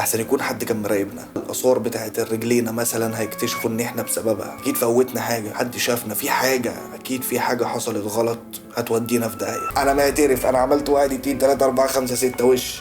احسن يكون حد كان مراقبنا. الاثار بتاعت رجلينا مثلا هيكتشفوا ان احنا بسببها اكيد فوتنا حاجه، حد شافنا في حاجه، اكيد في حاجه حصلت غلط هتودينا في داهيه. انا معترف، انا عملت 1 2 3 4 5 6 وش.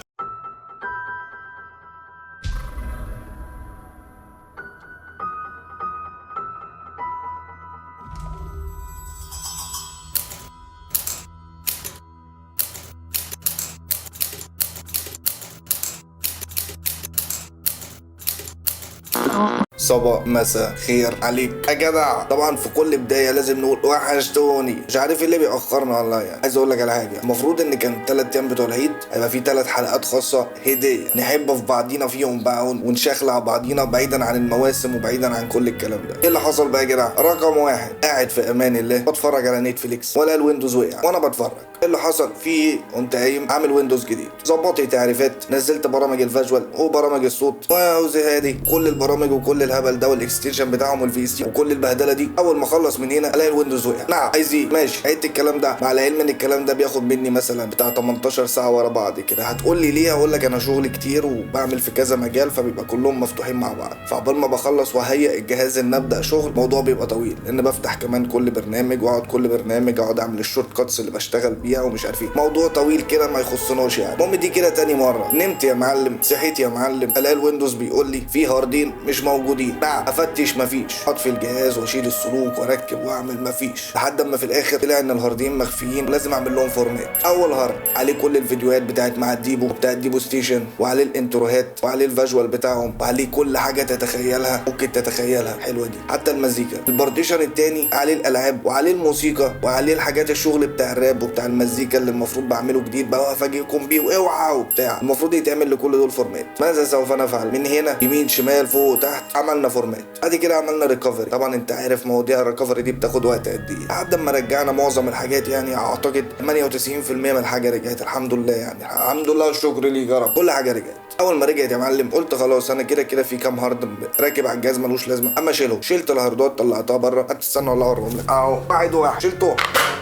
صباح مساء خير عليك يا جدع. طبعا في كل بدايه لازم نقول وحشتوني. مش عارف ايه اللي بيأخرنا والله. يعني عايز اقول لك على حاجه، المفروض ان كان 3 ايام بتوع العيد هيبقى في 3 حلقات خاصه هديه نحب في بعضينا فيهم بقى ونشخلع بعضينا بعيدا عن المواسم وبعيدا عن كل الكلام ده. ايه اللي حصل بقى يا جدع؟ رقم واحد، قاعد في امان الله بتفرج على نتفليكس ولا الويندوز وقع وانا بتفرج. ايه اللي حصل؟ في قمت قايم عامل ويندوز جديد، ظبطت تعريفات، نزلت برامج الفيجوال وبرامج الصوت وهادي كل البرامج وكل الهبل ده والاكستنشن بتاعهم والفي اس تي وكل البهدله دي. اول ما اخلص من هنا الاقي الويندوز وقع. نعم عايز ايه؟ ماشي عدت الكلام ده، مع العلم ان الكلام ده بياخد مني مثلا بتاع 18 ساعه ورا بعض كده. هتقول لي ليه؟ هقول لك انا شغلي كتير وبعمل في كذا مجال فبيبقى كلهم مفتوحين مع بعض، فعقبال ما بخلص وهيئ الجهاز ان ابدا شغل الموضوع بيبقى طويل، لان بفتح كمان كل برنامج واقعد كل برنامج اقعد اعمل الشورت كاتس اللي بشتغل بيها ومش عارف ايه. موضوع طويل كده ما يخصناش يعني. المهم دي كده تاني مره نمت يا معلم، صحيت يا معلم الاقي الويندوز بيقول لي في هاردين مش موجودين. افتش مفيش، اطفي الجهاز واشيل السلوك واركب واعمل مفيش، لحد اما في الاخر طلع ان الهاردين مخفيين ولازم اعمل لهم فورمات. اول هارد عليه كل الفيديوهات بتاعت مع الديبو بتاعت ديبو ستيشن، وعليه الانتروهات وعليه الفيجوال بتاعهم وعليه كل حاجه تتخيلها ممكن تتخيلها. حلوه دي. حتى المزيكا البارتيشن التاني عليه الالعاب وعليه الموسيقى وعليه الحاجات الشغل بتاع الراب وبتاع المزيكا اللي المفروض بعمله جديد بقى وافاجئكم بيه واوعى وبتاع. المفروض يتعمل لكل دول فورمات. ماذا سوف نفعل؟ من هنا يمين شمال فوق تحت عملنا فورمات. ادي كده عملنا ريكفري. طبعا انت عارف مواضيع الريكفري دي بتاخد وقت قد ايه. لحد ما رجعنا معظم الحاجات، يعني اعتقد 98% من الحاجه رجعت الحمد لله. يعني الحمد لله والشكر ليك يا رب، كل حاجه رجعت. اول ما رجعت يا معلم قلت خلاص انا كده كده في كام هارد راكب على الجهاز ملوش لازمه اما اشيلهم. شلت الهاردات طلعتها بره. هتستنى والله اوريهم لك اهو واحد واحد شلتهم.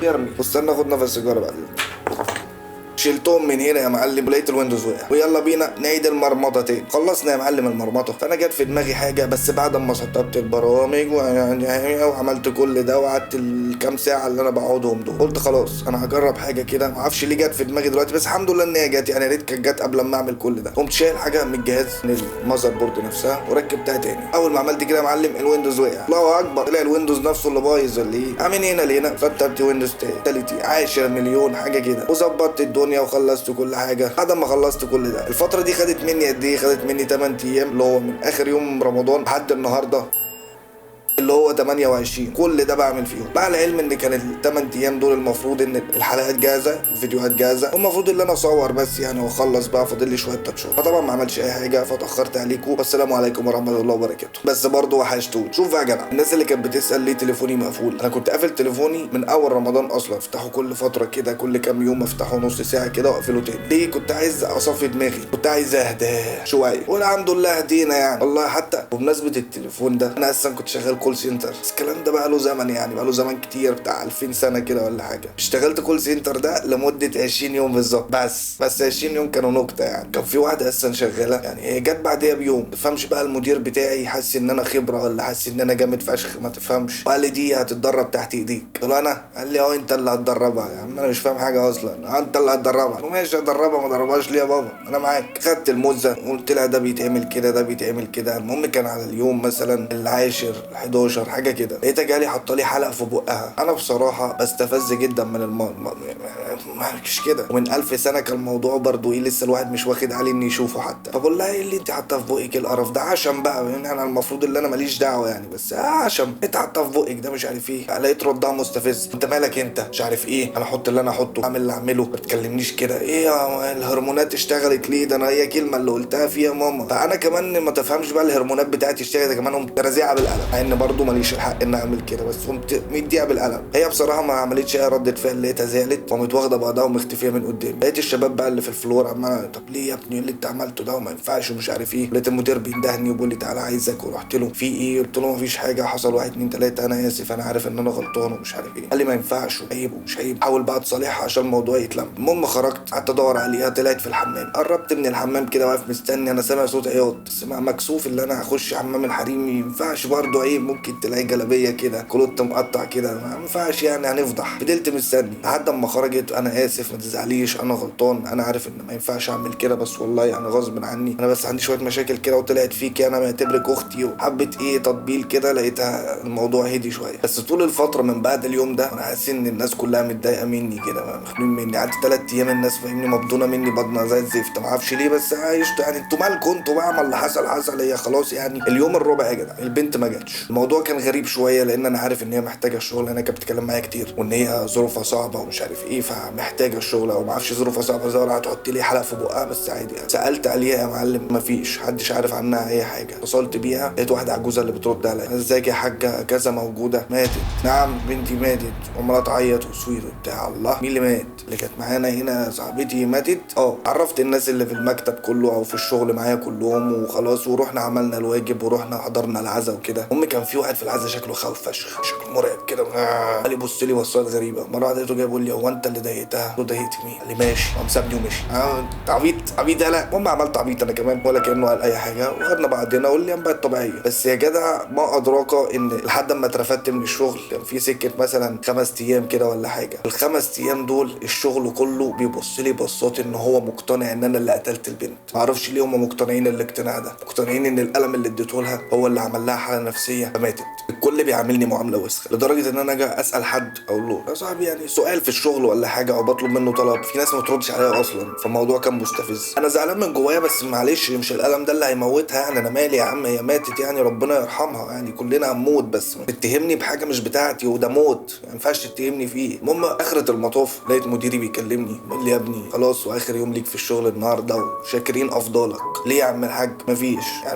ارمي واستنى اخد نفس سيجاره بعد. شلتهم من هنا يا معلم ولقيت الويندوز وقع. ويلا بينا نعيد المرمطه تاني. خلصنا يا معلم المرمطه. فانا جت في دماغي حاجه، بس بعد ما سطبت البرامج وعملت كل ده وقعدت الكام ساعه اللي انا بقعدهم دول، قلت خلاص انا هجرب حاجه كده. ما اعرفش ليه جت في دماغي دلوقتي، بس الحمد لله ان هي جت. يعني يا ريت كانت جت قبل ما اعمل كل ده. قمت شايل حاجه من الجهاز من المذر بورد نفسها وركبتها تاني. اول ما عملت كده يا معلم الويندوز وقع. الله اكبر، طلع الويندوز نفسه اللي بايظ ولا ايه؟ من هنا لهنا سطبت ويندوز تاني 10 مليون حاجه كده وظبطت الدنيا وخلصت كل حاجه. بعد ما خلصت كل ده الفتره دي خدت مني قد ايه؟ خدت مني 8 ايام، اللي هو من اخر يوم رمضان لحد النهارده اللي هو 28. كل ده بعمل فيهم، مع العلم ان كان ال8 ايام دول المفروض ان الحلقات جاهزه، الفيديوهات جاهزه، والمفروض ان انا اصور بس يعني واخلص بقى، فاضل لي شويه تاتشات. فطبعا ما عملتش اي حاجه فاتاخرت عليكم. والسلام عليكم ورحمه الله وبركاته. بس برضه وحشتوني. شوف يا جدع، الناس اللي كانت بتسال ليه تليفوني مقفول، انا كنت قافل تليفوني من اول رمضان اصلا. افتحه كل فتره كده، كل كام يوم افتحه نص ساعه كده واقفله تاني. ليه؟ كنت عايز اصفي دماغي، كنت عايز اهدى شويه، والحمد لله هدينا يعني والله. حتى بمناسبه التليفون ده، انا اصلا كنت شغال كول سنتر. الكلام ده بقى له زمن، يعني بقى له زمن كتير، بتاع 2000 سنه كده ولا حاجه. اشتغلت كول سنتر ده لمده 20 يوم بالظبط. بس 20 يوم كانوا نكته يعني. كان في واحده اصلا شغاله، يعني هي جت بعديها بيوم. ما تفهمش بقى المدير بتاعي حاسس ان انا خبره ولا حاسس ان انا جامد فشخ، ما تفهمش. وقال لي دي هتتدرب تحت ايديك. قلت له انا؟ قال لي اه انت اللي هتدربها. يا عم انا مش فاهم حاجه اصلا، انت اللي هتدربها. قلت له ماشي هدربها، ما دربهاش ليه يا بابا انا معاك. خدت الموزه وقلت لها ده بيتعمل كده ده بيتعمل كده. المهم كان على اليوم مثلا العاشر 11 حاجه كده، لقيتها جالي حاطه لي حلقه في بقها. انا بصراحه بستفز جدا من مش كده، ومن 1000 سنه كان الموضوع برضو ايه، لسه الواحد مش واخد عليه انه يشوفه حتى. فبقول لها ايه اللي انت حاطاه في بقك؟ القرف ده عشم بقى يعني. انا المفروض ان انا ماليش دعوه يعني، بس عشم انت حاطاه في بقك ده مش عارف ايه. لقيت ردها مستفز، انت مالك انت مش عارف ايه، انا احط اللي انا احطه اعمل اللي اعمله، ما تكلمنيش كده. ايه الهرمونات اشتغلت ليه؟ ده انا هي كلمه اللي قلتها فيها ماما. فانا كمان ما تفهمش بقى الهرمونات بتاعتي اشتغلت كمان. قمت رازعها بالقلم، مع ان برضو ماليش الحق ان اعمل كده، بس قمت مديها بالقلم. هي بصراحه ما عملتش اي ردة فعل، لقيتها زعلت وقامت واخده بعضها ومختفيه من قدامي. لقيت الشباب بقى اللي في الفلور عمال طب ليه يا ابني اللي انت عملته ده وما ينفعش ومش عارف ايه. لقيت المدير بيندهني وبيقول لي تعالى عايزك، ورحت له في ايه؟ قلت له مفيش حاجه، حصل 1 2 3 انا اسف انا عارف ان انا غلطان ومش عارف ايه. قال لي ما ينفعش وعيب ومش عيب، حاول بقى تصالحها عشان الموضوع يتلم. المهم خرجت قعدت ادور عليها، طلعت في الحمام. قربت من الحمام كده واقف مستني، انا سامع صوت عياط بس مكسوف اللي انا هخش حمام الحريم، ما ينفعش برضه عيب، ممكن تلاقي جلابيه كده كلوت مقطع كده ما ينفعش يعني هنفضح. فضلت مستني لحد اما خرجت. انا اسف ما تزعليش انا غلطان، انا عارف ان ما ينفعش اعمل كده بس والله يعني غصب عني، انا بس عندي شويه مشاكل كده وطلعت فيكي، انا معتبرك اختي وحبه ايه تطبيل كده. لقيتها الموضوع هدي شويه. بس طول الفتره من بعد اليوم ده انا حاسس ان الناس كلها متضايقه مني كده، مخنوقين مني. قعدت 3 ايام الناس فاهمني مبدونه مني بطنها زي الزفت، ما اعرفش ليه بس عايشت يعني. انتوا مالكم انتوا بقى؟ ما اللي حصل هي خلاص يعني. اليوم الرابع يا جدع البنت ما جاتش. الموضوع كان غريب شويه لان انا عارف ان هي محتاجه الشغل، انا كانت بتتكلم معايا كتير وان هي ظروفها صعبه ومش عارف ايه فمحتاجه الشغل، او ما اعرفش ظروفها صعبه ازاي ولا هتحط لي حلقه في بقها بس عادي يعني. سالت عليها يا معلم مفيش محدش عارف عنها اي حاجه. اتصلت بيها لقيت واحده عجوزه اللي بترد عليا، ازيك يا حاجه كذا موجوده؟ ماتت. نعم بنتي ماتت. عماله تعيط وتصوير وبتاع. الله مين اللي مات؟ اللي كانت معانا هنا صاحبتي ماتت. عرفت الناس اللي في المكتب كله او في الشغل معايا كلهم وخلاص، ورحنا عملنا الواجب ورحنا حضرنا العزا وكده. امي كان في واحد في العزا شكله خوف فشخ، شكله مرعب كده، قال لي بص لي بصات غريبه. مره واحده لقيته جاي بيقول لي هو انت اللي ضايقتها؟ قلت له ضايقت مين؟ قال لي ماشي. قام سابني ومشي. عبيط انا. المهم عملت عبيط انا كمان ولا كانه قال اي حاجه، وخدنا بعضنا والايام بقت طبيعيه. بس يا جدع ما ادراك ان لحد ما اترفدت من الشغل كان في سكه مثلا 5 ايام كده ولا حاجه. ال5 ايام دول الشغل كله بيبص لي بصات ان هو مقتنع ان انا اللي قتلت البنت. ما اعرفش ليه هم مقتنعين الاقتناع ده، مقتنعين ان الالم اللي اديته لها هو اللي عمل لها حاله نفسيه فماتت. الكل بيعاملني معامله وسخه لدرجه ان انا اجي اسال حد اقول له يا صاحبي يعني سؤال في الشغل ولا حاجه او بطلب منه طلب، في ناس ما بتردش عليا اصلا. فالموضوع كان مستفز. انا زعلان من جوايا بس معلش مش الالم ده اللي هيموتها يعني. انا مالي يا عم، هي ماتت يعني ربنا يرحمها يعني، كلنا هنموت بس تتهمني بحاجه مش بتاعتي وده موت ما ينفعش تتهمني فيه. المهم اخره المطاف لقيت مديري بيكلمني بيقول لي يا ابني خلاص واخر يوم ليك في الشغل النهارده وشاكرين افضالك. ليه يا عم الحاج؟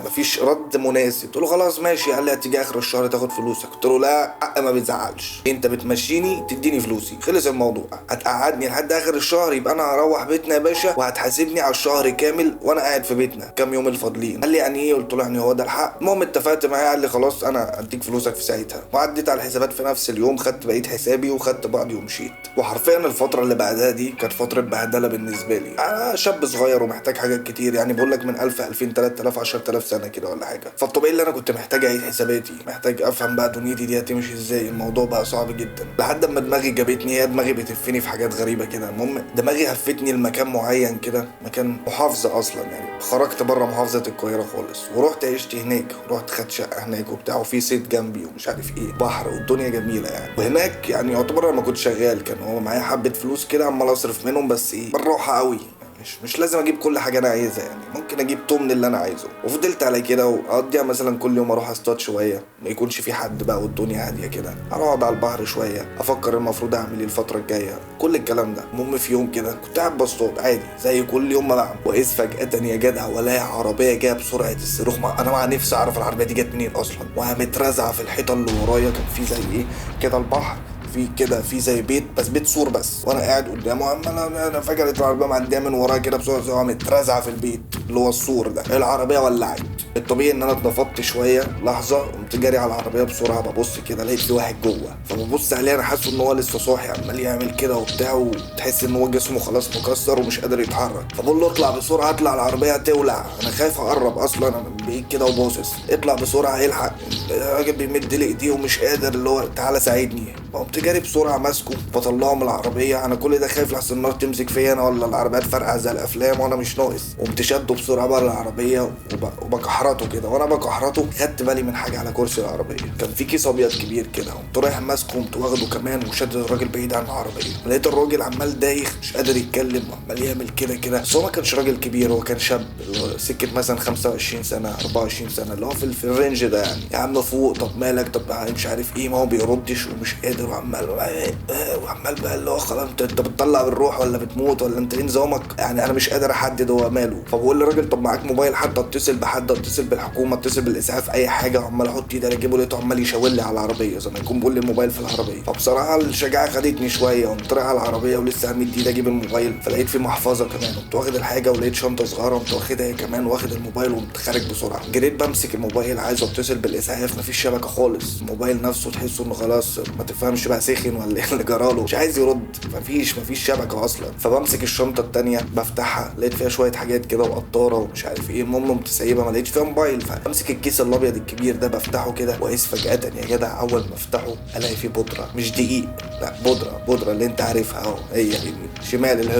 مفيش رد مناسب. قلت له خلاص ماشي. قال لي هتيجي اخر الشهر تاخد فلوسك. قلت له لا حق ما بتزعلش، انت بتمشيني تديني فلوسي خلص الموضوع. هتقعدني لحد اخر الشهر يبقى انا هروح بيتنا يا باشا وهتحاسبني على الشهر كامل وانا قاعد في بيتنا كام يوم الفاضلين. قال لي يعني ايه؟ قلت له يعني هو ده الحق. المهم اتفقت معاه قال لي خلاص انا اديك فلوسك في ساعتها. وعديت على الحسابات في نفس اليوم، خدت بقيت حسابي وخدت بعضي ومشيت. وحرفيا الفتره اللي بعدها دي كانت فتره بهدله بالنسبه لي. انا شاب صغير ومحتاج حاجات كتير يعني، بقول لك من 1000 2000 3000 10000 سنه كده ولا حاجه. فالطبيعي اللي انا كنت محتاج اعيد حساباتي، محتاج افهم بقى دنيتي دي هتمشي ازاي. الموضوع بقى صعب جدا لحد اما دماغي جابتني، هي دماغي بتهفني في حاجات غريبه كده. المهم دماغي هفتني لمكان معين كده، مكان محافظه اصلا يعني. خرجت بره محافظه القاهره خالص ورحت عشت هناك، ورحت خدت شقه هناك وبتاع، وفي صيد جنبي ومش عارف ايه بحر والدنيا جميله يعني. وهناك يعني يعتبر انا ما كنت شغال، كان هو معايا حبه فلوس كده عمال اصرف منهم بس ايه بالراحه قوي. مش لازم اجيب كل حاجه انا عايزها يعني، ممكن اجيب تومن اللي انا عايزه. وفضلت على كده واقضيها مثلا كل يوم اروح اصطاد شويه، ما يكونش في حد بقى والدنيا هاديه كده، اقعد على البحر شويه افكر المفروض اعمل ايه الفتره الجايه كل الكلام ده. المهم في يوم كده كنت قاعد بصطاد عادي زي كل يوم ما بعمل، واذ فجاه يا جدع ولاقي عربيه جايه بسرعه الصاروخ. انا مع نفسي اعرف العربيه دي جت منين اصلا، وقامت رازعه في الحيطه اللي ورايا. كان في زي ايه كده البحر في كده في زي بيت بس بيت سور بس، وانا قاعد قدامه انا فجأة العربيه معديه من ورايا كده بسرعه قامت رازعه في البيت اللي هو السور ده. العربيه ولعت. الطبيعي ان انا اتنفضت شويه لحظه، قمت جاري على العربيه بسرعه ببص كده لقيت في واحد جوه. فببص عليه انا حاسه ان هو لسه صاحي عمال يعمل كده وبتاع، وتحس ان هو جسمه خلاص مكسر ومش قادر يتحرك. فبقول له اطلع بسرعه اطلع العربيه هتولع. انا خايف اقرب اصلا، انا من بعيد كده وباصص اطلع بسرعه الحق. الراجل بيمد لي ايديه ومش قادر اللي هو تعالى ساعدني. قمت جاري بسرعه ماسكه بطلعه من العربيه. انا كل ده خايف لحسن النار تمسك فيا انا ولا العربيات فرقع زي الافلام وانا مش ناقص. قمت شده بسرعه بره العربيه وبكحرته كده. وانا بكحرته خدت بالي من حاجه على كرسي العربيه، كان في كيس ابيض كبير كده. قمت رايح ماسكه قمت واخده كمان وشدد الراجل بعيد عن العربيه. لقيت الراجل عمال دايخ مش قادر يتكلم وعمال يعمل كده بس هو ما كانش راجل كبير، هو كان شاب سكه مثلا 25 سنه 24 سنه اللي هو في الرينج ده يعني. يا عم فوق، طب مالك، طب مش عارف ايه، ما هو بيردش ومش قادر قادر، وعمال بقى اللي هو خلاص انت بتطلع بالروح ولا بتموت ولا انت ايه نظامك يعني، انا مش قادر احدد هو ماله. فبقول للراجل طب معاك موبايل حتى اتصل بحد، اتصل بالحكومه، اتصل بالاسعاف، اي حاجه. وعمال احط ايدي اجيبه لقيته عمال يشاور لي على العربيه زي ما يكون بيقول لي الموبايل في العربيه. فبصراحه الشجاعه خدتني شويه، قمت رايح على العربيه ولسه همد ايدي اجيب الموبايل، فلقيت في محفظه كمان، قمت واخد الحاجه ولقيت شنطه صغيره قمت واخدها هي كمان، واخد الموبايل وقمت خارج بسرعه. جريت بمسك الموبايل عايز اتصل بالاسعاف، مفيش شبكه خالص. الموبايل نفسه تحسه انه خلاص ما تفهمش بقى سخن ولا ايه اللي جراله، مش عايز يرد، مفيش شبكه اصلا. فبمسك الشنطه التانيه بفتحها لقيت فيها شويه حاجات كده وقطاره ومش عارف ايه، المهم قمت سايبها ما لقيتش فيها موبايل. فبمسك الكيس الابيض الكبير ده بفتحه كده، واقيس فجاه يا جدع اول ما افتحه الاقي فيه بودره، مش دقيق، لا بودره اللي انت عارفها اهو، هي شمال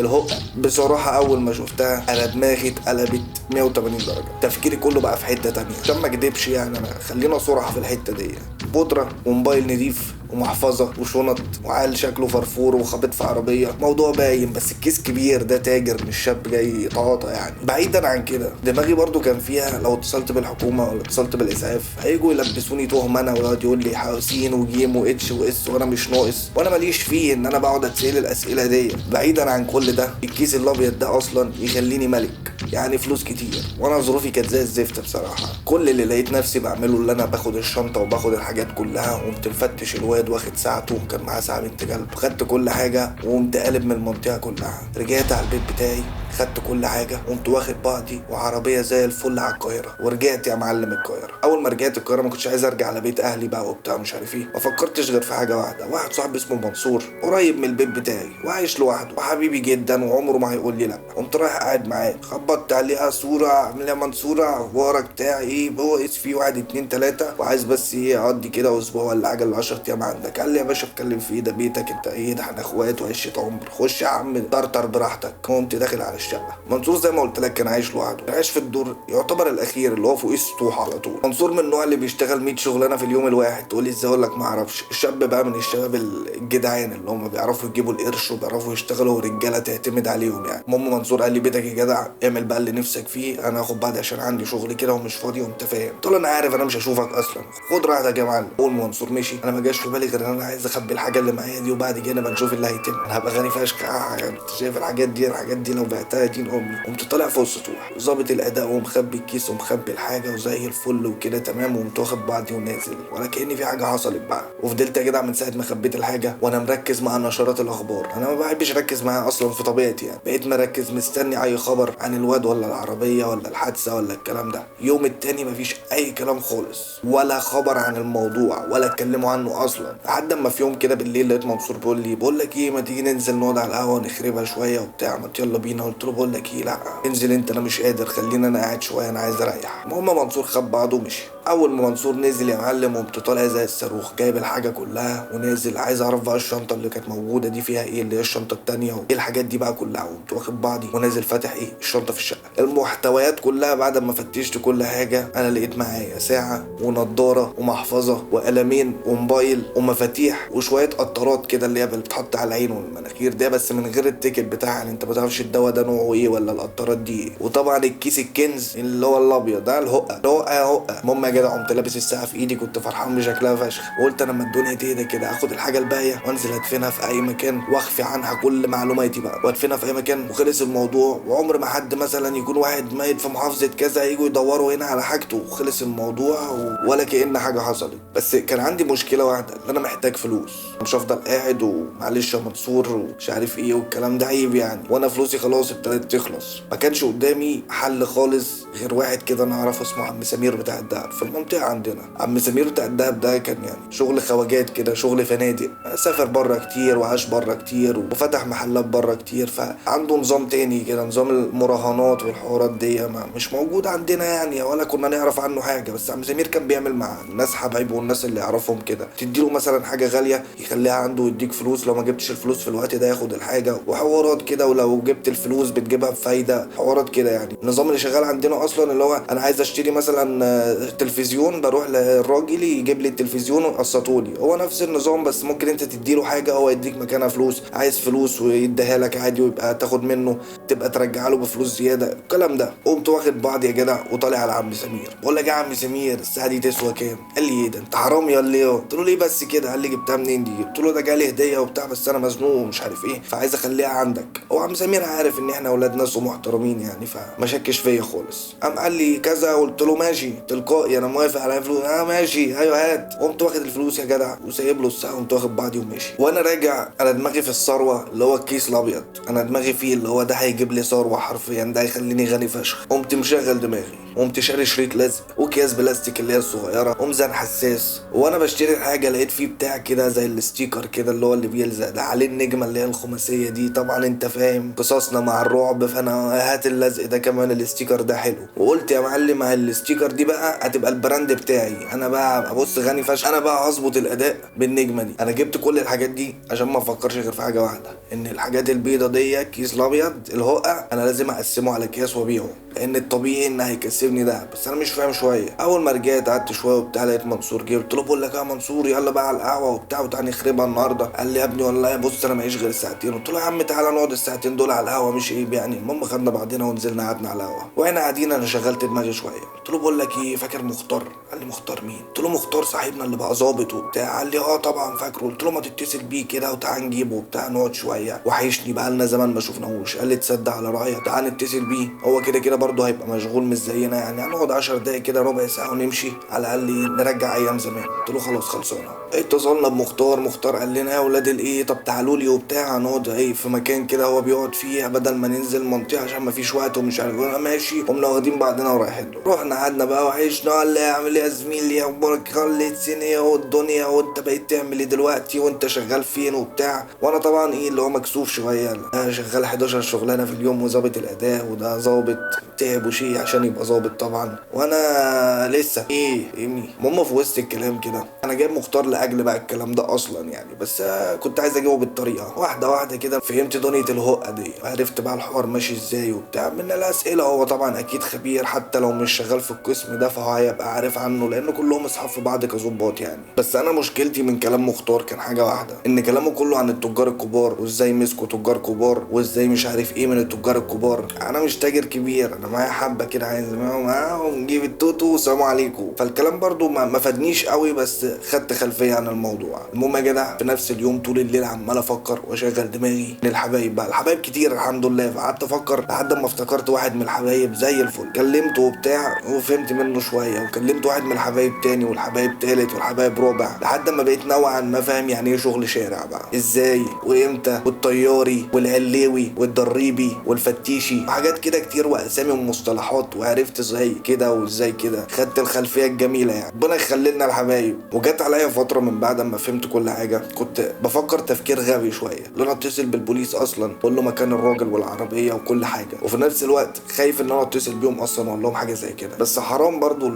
الهقه. بصراحه اول ما شفتها انا دماغي اتقلبت 180 درجه، تفكيري كله بقى في حته تانيه. عشان ما اكدبش يعني، انا خلينا صراحه في الحته دي، بودره وموبايل نضيف ومحفظه وشنط وعيل شكله فرفور وخابط في عربيه، موضوع باين. بس الكيس كبير، ده تاجر مش شاب جاي يتعاطى يعني. بعيدا عن كده دماغي برضو كان فيها لو اتصلت بالحكومه ولا اتصلت بالاسعاف هيجوا يلبسوني تهمه انا، ويقعد يقول لي حواسين وجيم واتش واس وانا مش ناقص، وانا ماليش فيه ان انا بقعد اتسال الاسئله دي. بعيدا عن كل ده الكيس الابيض ده اصلا يخليني ملك، يعني فلوس كتير، وانا ظروفي كانت زي الزفت بصراحه. كل اللي لقيت نفسي بعمله اللي انا باخد الشنطه وباخد الحاجات كلها، وقمت مفتش الواد واخد ساعته، كان معاه ساعه بنت كلب، خدت كل حاجه وقمت قالب من المنطقه كلها. رجعت على البيت بتاعي خدت كل حاجه وقمت واخد بعضي وعربيه زي الفل على القاهره، ورجعت يا معلم القاهره. اول ما رجعت القاهره ما كنتش عايز ارجع على بيت اهلي بقى وبتاع مش عارف ايه، ما فكرتش غير في حاجه واحده، واحد صاحبي اسمه منصور قريب من البيت بتاعي وعايش لوحده وحبيبي جدا وعمره ما هيقول لي لا. قمت رايح قاعد معاه، خبطت عليه صوره، عامل يا منصوره اخبارك بتاع ايه، هو في 1 2 3 وعايز بس ايه اقضي كده اسبوع ولا حاجه ل 10 ايام عندك. قال لي يا باشا اتكلم في ايه، ده بيتك انت ايه، ده احنا اخوات وعشره عمر، خش يا عم طرطر براحتك. قمت داخل على الشقه. منصور زي ما قلت لك كان عايش لوحده، عايش في الدور يعتبر الاخير اللي هو فوق السطوح على طول. منصور من النوع اللي بيشتغل 100 شغلانه في اليوم الواحد. تقول لي ازاي، اقول لك ما اعرفش. الشاب بقى من الشباب الجدعان اللي هم بيعرفوا يجيبوا القرش وبيعرفوا يشتغلوا ورجاله تعتمد عليهم يعني. المهم منصور قال لي بيتك يا جدع، اعمل بقى اللي نفسك فيه، انا هاخد بعضي عشان عندي شغل كده ومش فاضي وانت فاهم. قلت له انا عارف انا مش هشوفك اصلا، خد راحتك يا معلم. اول ما منصور مشي انا ما جاش في بالي غير ان انا عايز اخبي الحاجه اللي معايا دي، وبعد كده بنشوف اللي هيتم، انا هبقى غني فشخ. انت شايف الحاجات دي لو بعتها دين امي. قمت طالع فوق السطوح ظابط الاداء ومخبي الكيس ومخبي الحاجه وزي الفل وكده تمام، وقمت واخد بعضي ونازل ولا كأن في حاجه حصلت بقى. وفضلت يا جدع من ساعه ما خبيت الحاجه وانا مركز مع نشرات الاخبار، انا ما بحبش اركز معاها اصلا في طبيعتي يعني. بقيت مركز مستني اي خبر عن الواد ولا العربيه ولا الحادثه ولا الكلام ده. يوم التاني مفيش اي كلام خالص ولا خبر عن الموضوع ولا اتكلموا عنه اصلا، لحد اما في يوم كده بالليل لقيت منصور بيقول لي بقول لك ايه، ما تيجي ننزل نقعد على القهوه نخربها شويه وبتاع، ما يلا بينا. قلت له بقول لك ايه، لا انزل انت انا مش قادر، خلينا انا قاعد شويه انا عايز اريح. المهم منصور خد بعضه ومشي. اول ما منصور نزل يا معلم قمت طالع زي الصاروخ جايب الحاجه كلها ونازل عايز اعرف بقى الشنطه اللي كانت موجوده دي فيها ايه، اللي هي الشنطه التانيه وايه الحاجات دي بقى كلها. قمت واخد بعضي ونازل فاتح ايه الشنطه في الشقه. المحتويات كلها بعد ما فتشت كل حاجه انا لقيت معايا ساعه ونضاره ومحفظه وقلمين وموبايل ومفاتيح وشويه قطرات كده اللي هي بتتحط على العين والمناخير ده، بس من غير التيكت بتاعها يعني انت ما تعرفش الدواء ده نوعه ايه ولا القطرات دي ايه. وطبعا الكيس الكنز اللي هو الابيض ده الهقه. المهم يا جدع قمت لابس الساعه في ايدي، كنت فرحان بشكلها فشخ، وقلت انا لما الدنيا تهدى كده اخد الحاجه الباقيه وانزل ادفنها في اي مكان واخفي عنها كل معلوماتي بقى وادفنها في اي مكان وخلص الموضوع. وعمر ما حد مثلا يكون واحد ميت في محافظه كذا يجوا يدوروا هنا على حاجته وخلص الموضوع ولا كأن حاجه حصلت. بس كان عندي مشكله واحده، ان انا محتاج فلوس، مش هفضل قاعد ومعلش يا منصور ومش عارف ايه والكلام ده عيب يعني، وانا فلوسي خلاص ابتدت تخلص. ما كانش قدامي حل خالص غير واحد كده انا اعرفه اسمه عم سمير بتاع الدهب في المنطقه عندنا. عم سمير بتاع الدهب ده كان يعني شغل خواجات كده، شغل فنادق، سافر بره كتير وعاش بره كتير وفتح محلات بره كتير، فعنده نظام تاني كده، نظام المراهنات والحوارات دي مش موجود عندنا يعني ولا كنا نعرف عنه حاجه. بس عم سمير كان بيعمل مع الناس حبايبه والناس اللي يعرفهم كده، تديله مثلا حاجه غاليه يخليها عنده يديك فلوس، لو ما جبتش الفلوس في الوقت ده ياخد الحاجه وحوارات كده، ولو جبت الفلوس بتجيبها بفايده، حوارات كده يعني. النظام اللي شغال عندنا انا اصلا اللي هو انا عايز اشتري مثلا تلفزيون، بروح للراجل يجيب لي التلفزيون ويقسطه لي. هو نفس النظام، بس ممكن انت تديله حاجه هو يديك مكانها فلوس. عايز فلوس ويديها لك عادي، ويبقى تاخد منه تبقى ترجع له بفلوس زياده. الكلام ده قمت واخد بعض يا جدع وطالع على عم سمير. بقول لك يا عم سمير الساعه دي تسوى كام؟ قال لي ايه ده انت حرامي ولا ايه؟ قلت له ليه بس كده؟ قال لي جبتها منين دي؟ قلت له ده جالي هديه وبتاع، بس انا مزنوق ومش عارف ايه فعايز اخليها عندك. هو عم سمير عارف ان احنا اولاد ناس ومحترمين يعني، فما شكش فيا خالص. قام قال لي كذا، قلت له ماشي تلقائي انا موافق على فلوس. ماشي ايوه هات. قمت واخد الفلوس يا جدع وسايب له الساعه، قمت واخد بعضي وماشي. وانا راجع انا دماغي في الثروه اللي هو الكيس الابيض، انا دماغي فيه اللي هو ده هيجيب لي ثروه حرفيا، ده هيخليني غني فشخ. قمت مشغل دماغي، قمت شاري شريط لزق وكياس بلاستيك اللي هي الصغيره وميزان حساس. وانا بشتري الحاجه لقيت فيه بتاع كده زي الستيكر كده اللي هو اللي بيلزق ده عليه النجمه اللي هي الخماسيه دي. طبعا انت فاهم قصصنا مع الرعب، فانا هات اللزق ده كمان، الستيكر ده حلو. وقلت يا معلم الستيكر دي بقى هتبقى البراند بتاعي انا بقى. ابص غني فشخ، انا بقى هظبط الاداء بالنجمه دي. انا جبت كل الحاجات دي عشان ما افكرش غير في حاجه واحده، ان الحاجات البيضه دي الكيس الابيض الهقه انا لازم اقسمه على اكياس وابيعه، لان الطبيعي ان هيكسبني ده. بس انا مش فاهم شويه. اول ما رجعت قعدت شويه وبتاع لقيت منصور جه، قلت له بقول لك يا منصور يلا بقى على القهوه وبتاع وتعالى نخربها النهارده. قال لي يا ابني والله بص انا معيش غير ساعتين. قلت له يا عم تعالى نقعد الساعتين دول على القهوه مش عيب يعني. المهم خدنا بعضنا ونزلنا قعدنا على القهوه، واحنا قاعدين انا شغلت دماغي شويه. قلت له بقول لك ايه فاكر مختار؟ قال لي مختار مين؟ قلت له مختار صاحبنا اللي بقى ظابط وبتاع. قال لي اه طبعا فاكره. قلت له ما تتصل بيه كده وتعالى نجيبه وبتاع نقعد شويه، وحشني بقى لنا زمان ما شفناهوش. قال لي تصدق على رايك تعالى نتصل بيه، هو كده كده برضه هيبقى مشغول مش زينا يعني، هنقعد 10 دقايق كده ربع ساعه ونمشي على الاقل نرجع ايام زمان. قلت له خلاص خلصانه. اتصلنا بمختار، مختار قال لنا يا ولاد الايه طب تعالوا لي وبتاع هنقعد ايه في مكان كده هو بيقعد فيه بدل ما ننزل منطقه عشان ما فيش وقت ومش عارف ايه. ماشي. قمنا واخدين بعضنا ورايحين له. رحنا قعدنا بقى وعيشنا. قال لي اعمل ايه يا زميلي اخبارك؟ خليت سنه والدنيا وانت بقيت تعمل ايه دلوقتي وانت شغال فين وبتاع. وانا طبعا ايه اللي هو مكسوف شويه، انا شغال 11 شغلانه في اليوم وظابط الاداء، وده ظابط تعب وشيء عشان يبقى ظابط طبعا، وانا لسه ايه فاهمني. المهم في وسط الكلام كده انا جايب مختار لاجل بقى الكلام ده اصلا يعني، بس كنت عايز اجيبه بالطريقه واحده واحده كده. فهمت دنيا الهقه دي وعرفت بقى الحوار ماشي ازاي وبتاع من الاسئله. هو طبعا اكيد خبير حتى لو مش شغال في القسم ده، فهو هيبقى عارف عنه لان كلهم اصحاب في بعض كظباط يعني. بس انا مشكلتي من كلام مختار كان حاجه واحده، ان كلامه كله عن التجار الكبار وازاي مسكوا تجار كبار وازاي مش عارف ايه من التجار الكبار. انا مش تاجر كبير، انا معايا حبه كده عايز ونجيب التوتو والسلام عليكم. فالكلام برضو ما فادنيش قوي، بس خدت خلفيه عن الموضوع. المهم يا جدع في نفس اليوم طول الليل عمال افكر واشغل دماغي للحبايب بقى. الحبايب كتير الحمد لله، فقعدت افكر لحد ما افتكرت واحد من الحبايب زي الفل. كلمته وبتاع وفهمت منه شويه، وكلمت واحد من الحبايب تاني والحبايب تالت والحبايب رابع، لحد ما بقيت نوعا ما فاهم يعني ايه شغل شارع بقى، ازاي وامتى، والطياري والعليوي والضريبي والفتيشي وحاجات كده كتير واسامي ومصطلحات، وعرفت ازاي كده وازاي كده. خدت الخلفيه الجميله يعني. ربنا يخلي لنا الحبايب. وجت عليا فتره من بعد ما فهمت كل حاجه كنت بفكر تفكير غبي شويه، ان انا اتصل بالبوليس اصلا اقول له مكان الراجل والعربيه وكل حاجه، وفي نفس الوقت خايف ان انا اتصل بيهم اصلا واقول لهم حاجه زي كده. بس حرام برضو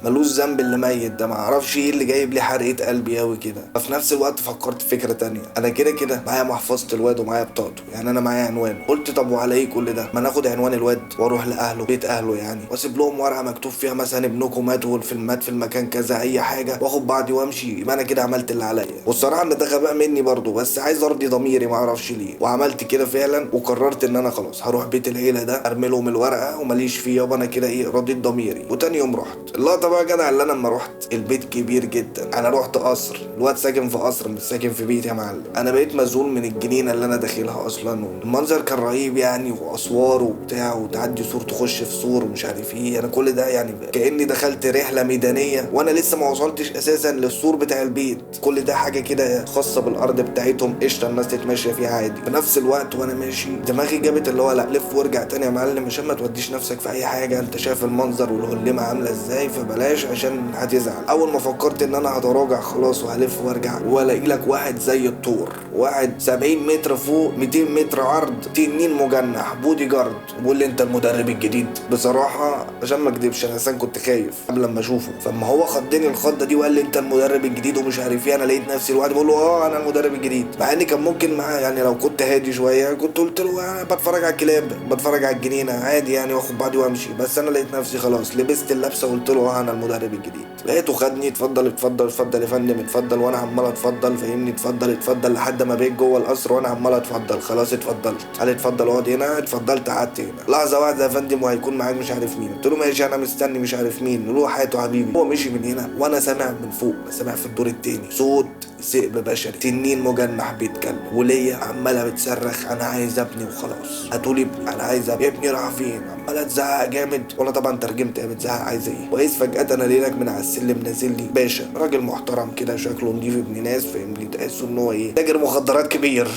ملوش ذنب اللي ميت ده، ما اعرفش ايه اللي جايب لي حرقه قلبي قوي كده. ففي نفس الوقت فكرت في فكره تانية، انا كده كده معايا محفظه الواد ومعايا بطاقته يعني، انا معايا عنوان. قلت طب وعلى ايه كل ده؟ ما ناخد عنوان الواد واروح لاهله بيت اهله يعني، واسيب لهم ورقه مكتوب فيها مثلا ابنكم مات في المكان كذا اي حاجه، واخد بعضي وامشي. يبقى انا كده عملت اللي عليا. والصراحه ان ده غباء مني برضو، بس عايز ارضي ضميري ما اعرفش ليه. وعملت كده فعلا، وقررت ان انا خلاص هروح بيت العيله ده ارمي لهم الورقه وماليش فيه يابا، انا كده ايه رضيت ضميري. وتاني يوم رحت. اللقطه بقى جدع اللي انا لما رحت البيت كبير جدا، انا رحت قصر، الواد ساكن في قصر مش ساكن في بيت يا معلم. انا بقيت مذهول من الجنينه اللي انا داخلها اصلا، والمنظر كان رهيب يعني، واسوار وبتاع وتعدي سور تخش في سور ومش عارف ايه. انا كل ده يعني كاني دخلت رحله ميدانيه وانا لسه ما وصلتش اساسا للسور بتاع البيت. كل ده حاجه كده خاصه بالارض بتاعتهم قشطه الناس تتمشى فيها عادي. في نفس الوقت وانا ماشي دماغي جابت اللي هو لا لف وارجع تاني يا معلم عشان ما توديش نفسك في اي حاجه، انت شايف المنظر والهلمه عامله ازاي، فبلاش عشان هتزعل. اول ما فكرت ان انا هتراجع خلاص وهلف وارجع، والاقي لك واحد زي الطور، واحد 70 متر فوق 200 متر عرض، تنين مجنح بودي جارد، بيقول لي انت المدرب الجديد. بصراحه عشان ما اكدبش انا اصلا كنت خايف قبل ما اشوفه، فلما هو خدني الخضه دي وقال لي انت المدرب الجديد ومش عارف ايه، انا لقيت نفسي لوحدي بقول له انا المدرب الجديد، مع اني كان ممكن معاه يعني لو كنت هادي شويه كنت قلت له انا بتفرج على الكلاب، بتفرج على الجنينه عادي يعني، واخد بعضي وامشي. بس انا لقيت نفسي خلاص لبست اللبسه وقلت له انا المدرب الجديد. لقيته خدني اتفضل اتفضل اتفضل يا فندم اتفضل، وانا عمال اتفضل فاهمني، اتفضل اتفضل لحد ما بقيت جوه القصر وانا عمال اتفضل. خلاص اتفضلت، قال اتفضل اقعد هنا، اتفضلت قعدت هنا. لحظه واحده يا فندم وهيكون معاك مش عارف مين. قلت له ماشي انا مستني مش عارف مين. روح هاته حبيبي. هو مشي من هنا وانا سامع من فوق، سامع في الدور التاني صوت ذئب بشري، تنين مجنح بيتكلم، وليا عماله بتصرخ انا عايز ابني وخلاص، هاتولي ابني انا عايز ابني. ابني راح فين؟ عماله تزعق جامد، وانا طبعا ترجمت هي بتزعق عايزه ايه. واذ فجاه انا ليلك من على السلم نازل لي باشا، راجل محترم كده شكله نضيف ابن ناس فاهمني، تحسه ان هو ايه تاجر مخدرات كبير.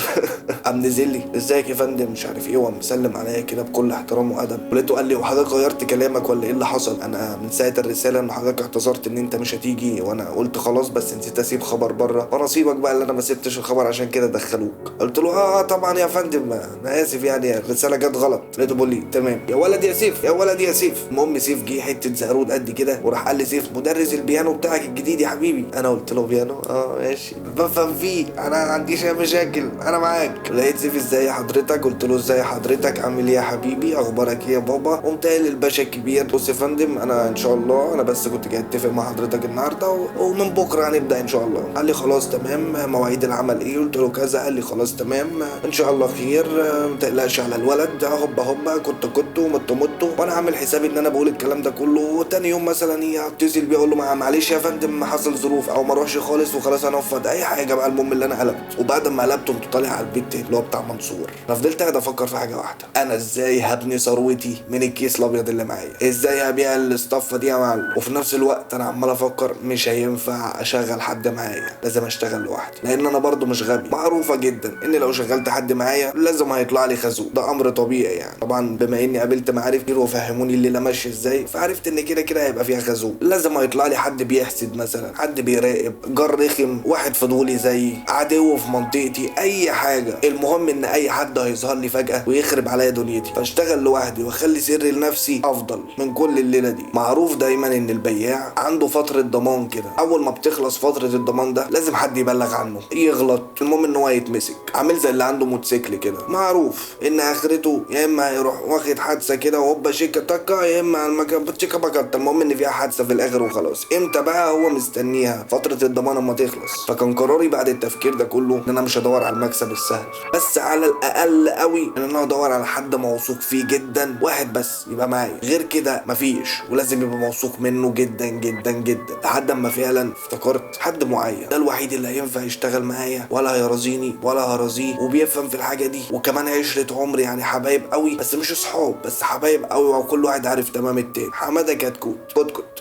قام نزل لي ازيك يا فندم مش عارف ايه، وقام مسلم عليا كده بكل احترام وادب. ولقيته قال لي وحضرتك غيرت كلامك ولا ايه اللي حصل؟ انا من ساعه الرساله ان حضرتك اعتذرت ان انت مش هتيجي، وانا قلت خلاص بس نسيت اسيب خبر بره، ونصيبك بقى اللي انا ما سبتش الخبر عشان كده دخلوك. قلت له طبعا يا فندم انا اسف يعني الرساله جت غلط. لقيته بيقول لي تمام يا ولد يا سيف يا ولد يا سيف. المهم سيف جه حته زقرود قد كده وراح قال لي سيف مدرس البيانو بتاعك الجديد يا حبيبي. انا قلت له بيانو ماشي بفهم فيه انا ما عنديش اي مشاكل انا معاك. لقيت سيف ازاي حضرتك؟ قلت له ازاي حضرتك عامل ايه يا حبيبي اخبارك ايه يا بابا. قمت قايل للباشا الكبير بص يا فندم انا ان شاء الله انا بس كنت جاي اتفق مع حضرتك النهارده ومن بكره هنبدا ان شاء الله. قال لي خلاص تمام مواعيد العمل ايه؟ قلت له كذا. قال لي خلاص تمام ان شاء الله خير ما تقلقش على الولد هوبا كنت مت وانا عامل حسابي ان انا بقول الكلام ده كله، وتاني يوم مثلا اتصل بيه اقول له معلش يا فندم حصل ظروف او ما اروحش خالص وخلاص هنفض اي حاجه بقى. المهم اللي انا قلبت، وبعد ما قلبت قمت طالع على البيت اللي هو بتاع منصور. انا فضلت قاعد افكر في حاجه واحده، انا ازاي هبني ثروتي من الكيس الابيض اللي معايا، ازاي هبيع الاستفه دي يا معلم. وفي نفس الوقت انا عمال افكر مش هينفع اشغل حد معايا، لازم اشتغل لوحدي، لان انا برضو مش غبي. معروفه جدا ان لو شغلت حد معايا لازم هيطلع لي خازوق، ده امر طبيعي يعني. طبعا بما اني قابلت معارف كتير وفهموني الليله ماشيه ازاي، فعرفت ان كده هيبقى فيها خازوق. لازم هيطلع لي حد بيحسد مثلا، حد بيراقب، جار رخم، واحد فضولي زيي، عدو في منطقتي، اي حاجه. المهم ان اي حد هيظهر لي فجاه ويخرب عليا دنيتي، فاشتغل لوحدي واخلي سري لنفسي افضل من كل الليله دي. معروف دايما ان البياع عنده فتره ضمان كده، اول ما بتخلص فتره الضمان ده لازم حد يبلغ عنه، يغلط المهم ان هو يتمسك، عامل زي اللي عنده موتوسيكل كده. معروف ان اخرته يا اما هيروح واخد حادثه كده وهوبا شيكه تكه، يا اما على المكان بتشيكه بكت، المهم ان فيها حادثه في الاخر وخلاص. امتى بقى؟ هو مستنيها فتره الضمان اما تخلص. فكان قراري بعد التفكير ده كله ان انا مش هدور على المكسب السهل، بس على الاقل قوي ان انا ادور على حد موثوق فيه جدا، واحد بس يبقى معايا، غير كده مفيش، ولازم يبقى موثوق منه جدا جدا جدا. لحد اما فعلا افتكرت حد معين، ده الوحيد اللي هينفع يشتغل معايا، ولا هيرازيني ولا هرازيه، وبيفهم في الحاجه دي، وكمان عشره عمري يعني حبايب قوي، بس مش اصحاب بس حبايب قوي، وكل واحد عارف تمام التاني. حماده كتكوت.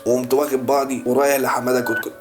وقمت واخد بعضي ورايح لحماده كتكوت.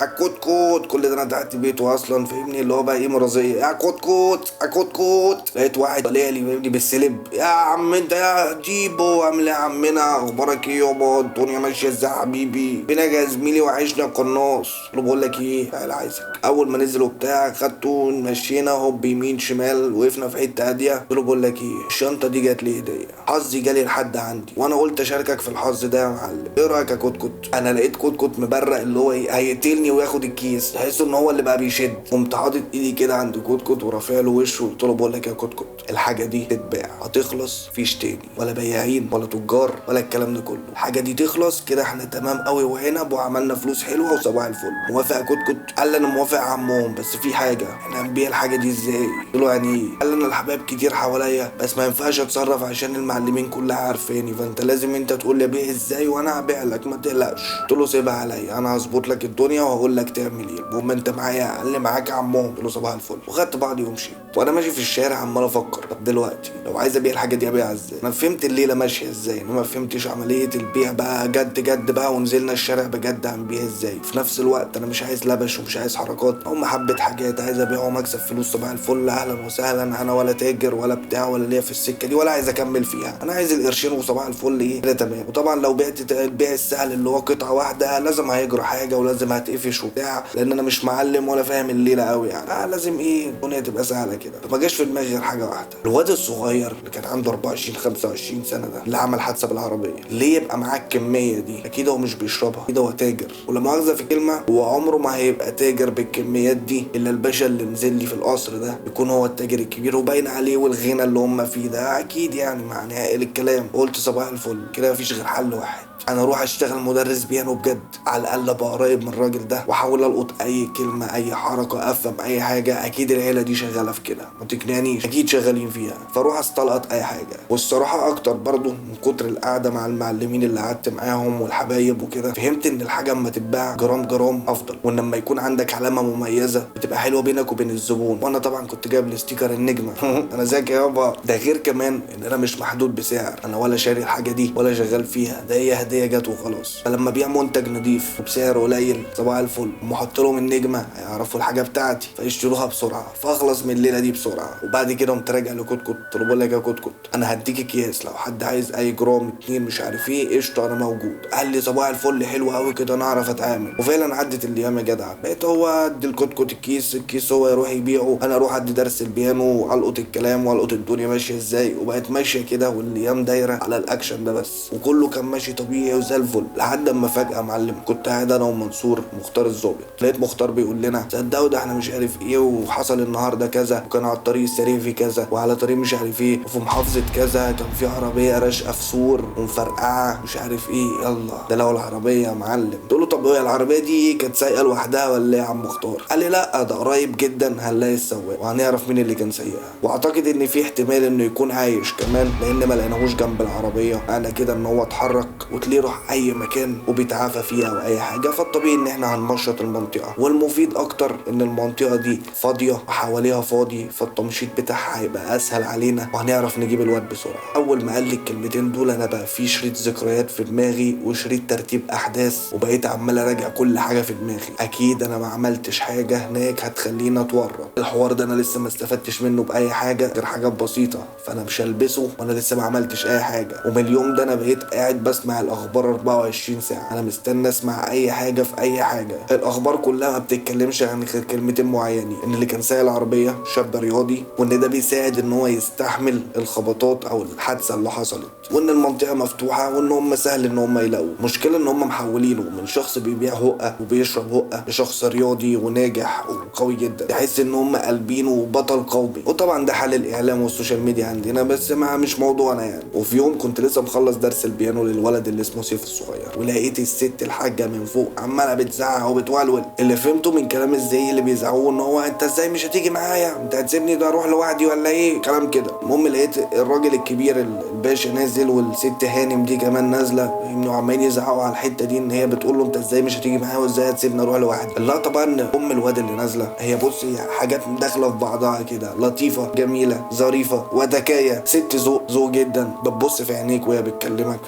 كتكوت كل ده انا تحت بيته اصلا فاهمني، اللي هو بقى ايه مرازيه. كتكوت لقيت واحد طالع لي فاهمني بالسلب، يا عم انت يا جيبو عامل ايه يا عمنا اخبارك ايه يابا الدنيا ماشيه ازاي يا حبيبي فينك يا زميلي وحشني يا قناص. قلت له بقول لك ايه تعالى عايزك. اول ما نزل وبتاع خدته مشينا هوب يمين شمال، وقفنا في حته هاديه. قلت له بقول لك ايه الشنطه دي جات لي هديه، حظي جالي لحد عندي وانا قلت اشاركك في الحظ ده يا معلم، ايه رايك يا كتكوت؟ انا لقيت كتكوت مبرق اللي هو ايه هيقتلني وياخد الكيس، تحس ان هو اللي بقى بيشد. قمت حاطط ايدي كده عند كتكوت ورافع له وشه وقلت له بقول لك يا كتكوت الحاجه دي تتباع هتخلص، فيش تاني ولا بياعين ولا تجار ولا الكلام ده كله، الحاجه دي تخلص كده احنا تمام قوي وعنب وعملنا فلوس حلوه وصباح الفل. موافق يا كتكوت؟ قال لي انا موافق يا عمهم بس في حاجه، احنا هنبيع الحاجه دي ازاي؟ قلت له يعني ايه؟ قال لي انا الحبايب كتير حواليا بس ما ينفعش اتصرف عشان المعلمين كلها عارفاني، فانت لازم انت تقول لي ابيع ازاي وانا هبيع لك ما تقلقش. قلت له سيبها عليا انا هظبط لك الدنيا وهقول لك تعمل ايه، المهم انت معايا. قال لي معاك يا عمهم. قلت له صباح الفل، وخدت بعضي ومشيت. وانا ماشي في الشارع عمال افكر طب دلوقتي لو عايز ابيع الحاجه دي ابيعها ازاي؟ انا فهمت الليله ماشيه ازاي، انا ما فهمتش عمليه البيع بقى جد بقى ونزلنا الشارع بجد هنبيع ازاي. في نفس الوقت انا مش عايز لبش ومش عايز حركات، هم حبه حاجات عايز ابيعهم اكسب فلوس صباح الفل اهلا وسهلا. انا ولا تاجر ولا بتاع ولا ليا في السكه دي ولا عايز اكمل فيها، انا عايز القرشين وصباح الفل ايه كده تمام. وطبعا لو بعت البيع السهل اللي هو قطعه واحده لازم هيجرى حاجه ولازم هتقفش وبتاع، لان انا مش معلم ولا فاهم الليله قوي يعني. لازم ايه الدنيا تبقى سهله كده. فما جاش في دماغي غير حاجه واحده، الواد الصغير اللي كان عنده 24 25 سنه ده اللي عمل حادثه بالعربيه، ليه يبقى معاه الكميه دي؟ اكيد هو مش بيشربها، اكيد هو تاجر. ولا مؤاخذه في كلمه، هو عمره ما هيبقى تاجر بالكميات دي الا الباشا اللي نزل لي في القصر ده يكون هو التاجر الكبير وباين عليه، والغنى اللي هم فيه ده اكيد يعني معناها الكلام. قلت صباح الفل كده، مفيش غير حل واحد، انا اروح اشتغل مدرس بيانو بجد، على الاقل ابقى قريب من الراجل ده واحاول القط اي كلمه اي حركه افهم اي حاجه. اكيد العيله دي شغاله في كده، ما تقنعنيش، اكيد شغالين فيها. فاروح استلقط اي حاجه. والصراحه اكتر برضو من كتر القعده مع المعلمين اللي قعدت معاهم والحبايب وكده، فهمت ان الحاجه اما تتباع جرام جرام افضل، وان لما يكون عندك علامه مميزه بتبقى حلوه بينك وبين الزبون. وانا طبعا كنت جايب الاستيكر النجمه انا ذكي يابا. ده غير كمان ان انا مش محدود بسعر، انا ولا شاري الحاجه دي ولا شغال فيها، ده هي هديه جت وخلاص. فلما ابيع منتج نضيف وبسعر قليل صباح الفل، احط لهم النجمه هيعرفوا الحاجه بتاعتي فيشتروها بسرعه، فاخلص من الليله دي بسرعه. وبعد كده قمت راجع لكتكت، قلت له بقول لك يا كتكت انا هديك اكياس، لو حد عايز اي جرام 2 مش عارف ايه قشطه انا موجود. قال لي صباح الفل حلو قوي كده انا اعرف اتعامل. وفعلا عدت الايام يا جدع، بقيت هو ادي الكتكت الكيس هو يروح يبيعه، انا اروح ادي درس البيانو والقط الكلام والقط الدنيا ماشيه ازاي. وبقت ماشيه كده والايام دايره على الاكشن ده بس، وكله كان ماشي طبيعي وزي الفل. لحد اما فجاه معلم كنت قاعد انا ومنصور مختار الظابط، لقيت مختار بيقول لنا صدقوا ده احنا مش عارف ايه وحصل النهارده كذا، وكان على الطريق السريع كذا وعلى طريق مش عارف ايه وفي محافظه كذا كان في عربيه راشقه في سور ومفرقعه مش عارف ايه. يلا ده لو العربيه يا معلم. قلت له طب هي العربيه دي كانت سايقه لوحدها ولا ايه يا عم مختار؟ قال لي لا ده قريب جدا هنلاقي السواق وهنعرف مين اللي كان سايقها، واعتقد ان في احتمال انه يكون عايش كمان لان ما لقيناهوش جنب العربيه. انا كده ان هو اتحرك وتلاقيه راح اي مكان وبيتعافى فيها او اي حاجه، فالطبيعي ان احنا هنمشط المنطقه. والمفيد اكتر ان المنطقه دي فاضيه وحواليها فاضي، فالتمشيط بتاعها هيبقى اسهل علينا وهنعرف نجيب الواد بسرعه. اول ما قال لي الكلمتين دول انا بقى في شريط ذكريات في دماغي وشريط ترتيب احداث، وبقيت عمال اراجع كل حاجه في دماغي. اكيد انا ما عملتش حاجه هناك هتخليني اتورط. الحوار ده انا لسه ما استفدتش منه باي حاجه غير حاجات بسيطه، فانا مش هلبسه وانا لسه ما عملتش اي حاجه. ومن اليوم ده انا بقيت قاعد بسمع الاخبار 24 ساعه، انا مستني اسمع اي حاجه في اي حاجه. الاخبار كلها ما بتتكلمش عن غير كلمتين معينين، ان اللي كان سايق العربيه شاب رياضي، وان ده بيساعد ان هو يستحمل الخبطات او الحادثه اللي حصلت، وان المنطقه مفتوحه وان هم سهل ان هم يلاقوا. مشكله ان هم محولينه من شخص بيبيع هقه وبيشرب هقه لشخص رياضي وناجح وقوي جدا، تحس ان هم قلبينه بطل قومي. وطبعا ده حل الاعلام والسوشيال ميديا عندنا، بس ما مش موضوعنا يعني. وفي يوم كنت لسه مخلص درس البيانو للولد اللي اسمه سيف الصغير، ولقيت الست الحاجه من فوق عماله بتزعق وبتولول. اللي فهمته من كلام الزي اللي بيزعقوه ان هو انت ازاي مش هتيجي معايا، انت هتسيبني ده اروح لوحدي ولا ايه، كلام كده. المهم لقيت الراجل الكبير الباشا نازل والست هانم دي كمان نازله، انه عمالين يزعقوا على الحته دي ان هي بتقول له انت ازاي مش هتيجي معايا وازاي هتسيبني اروح لوحدي. لا طبعا ام الواد اللي نازله هي بصي حاجات داخله في بعضها كده، لطيفه جميله ظريفه وذكيه، ست ذوق جدا، بتبص في عينيك وهي بتكلمك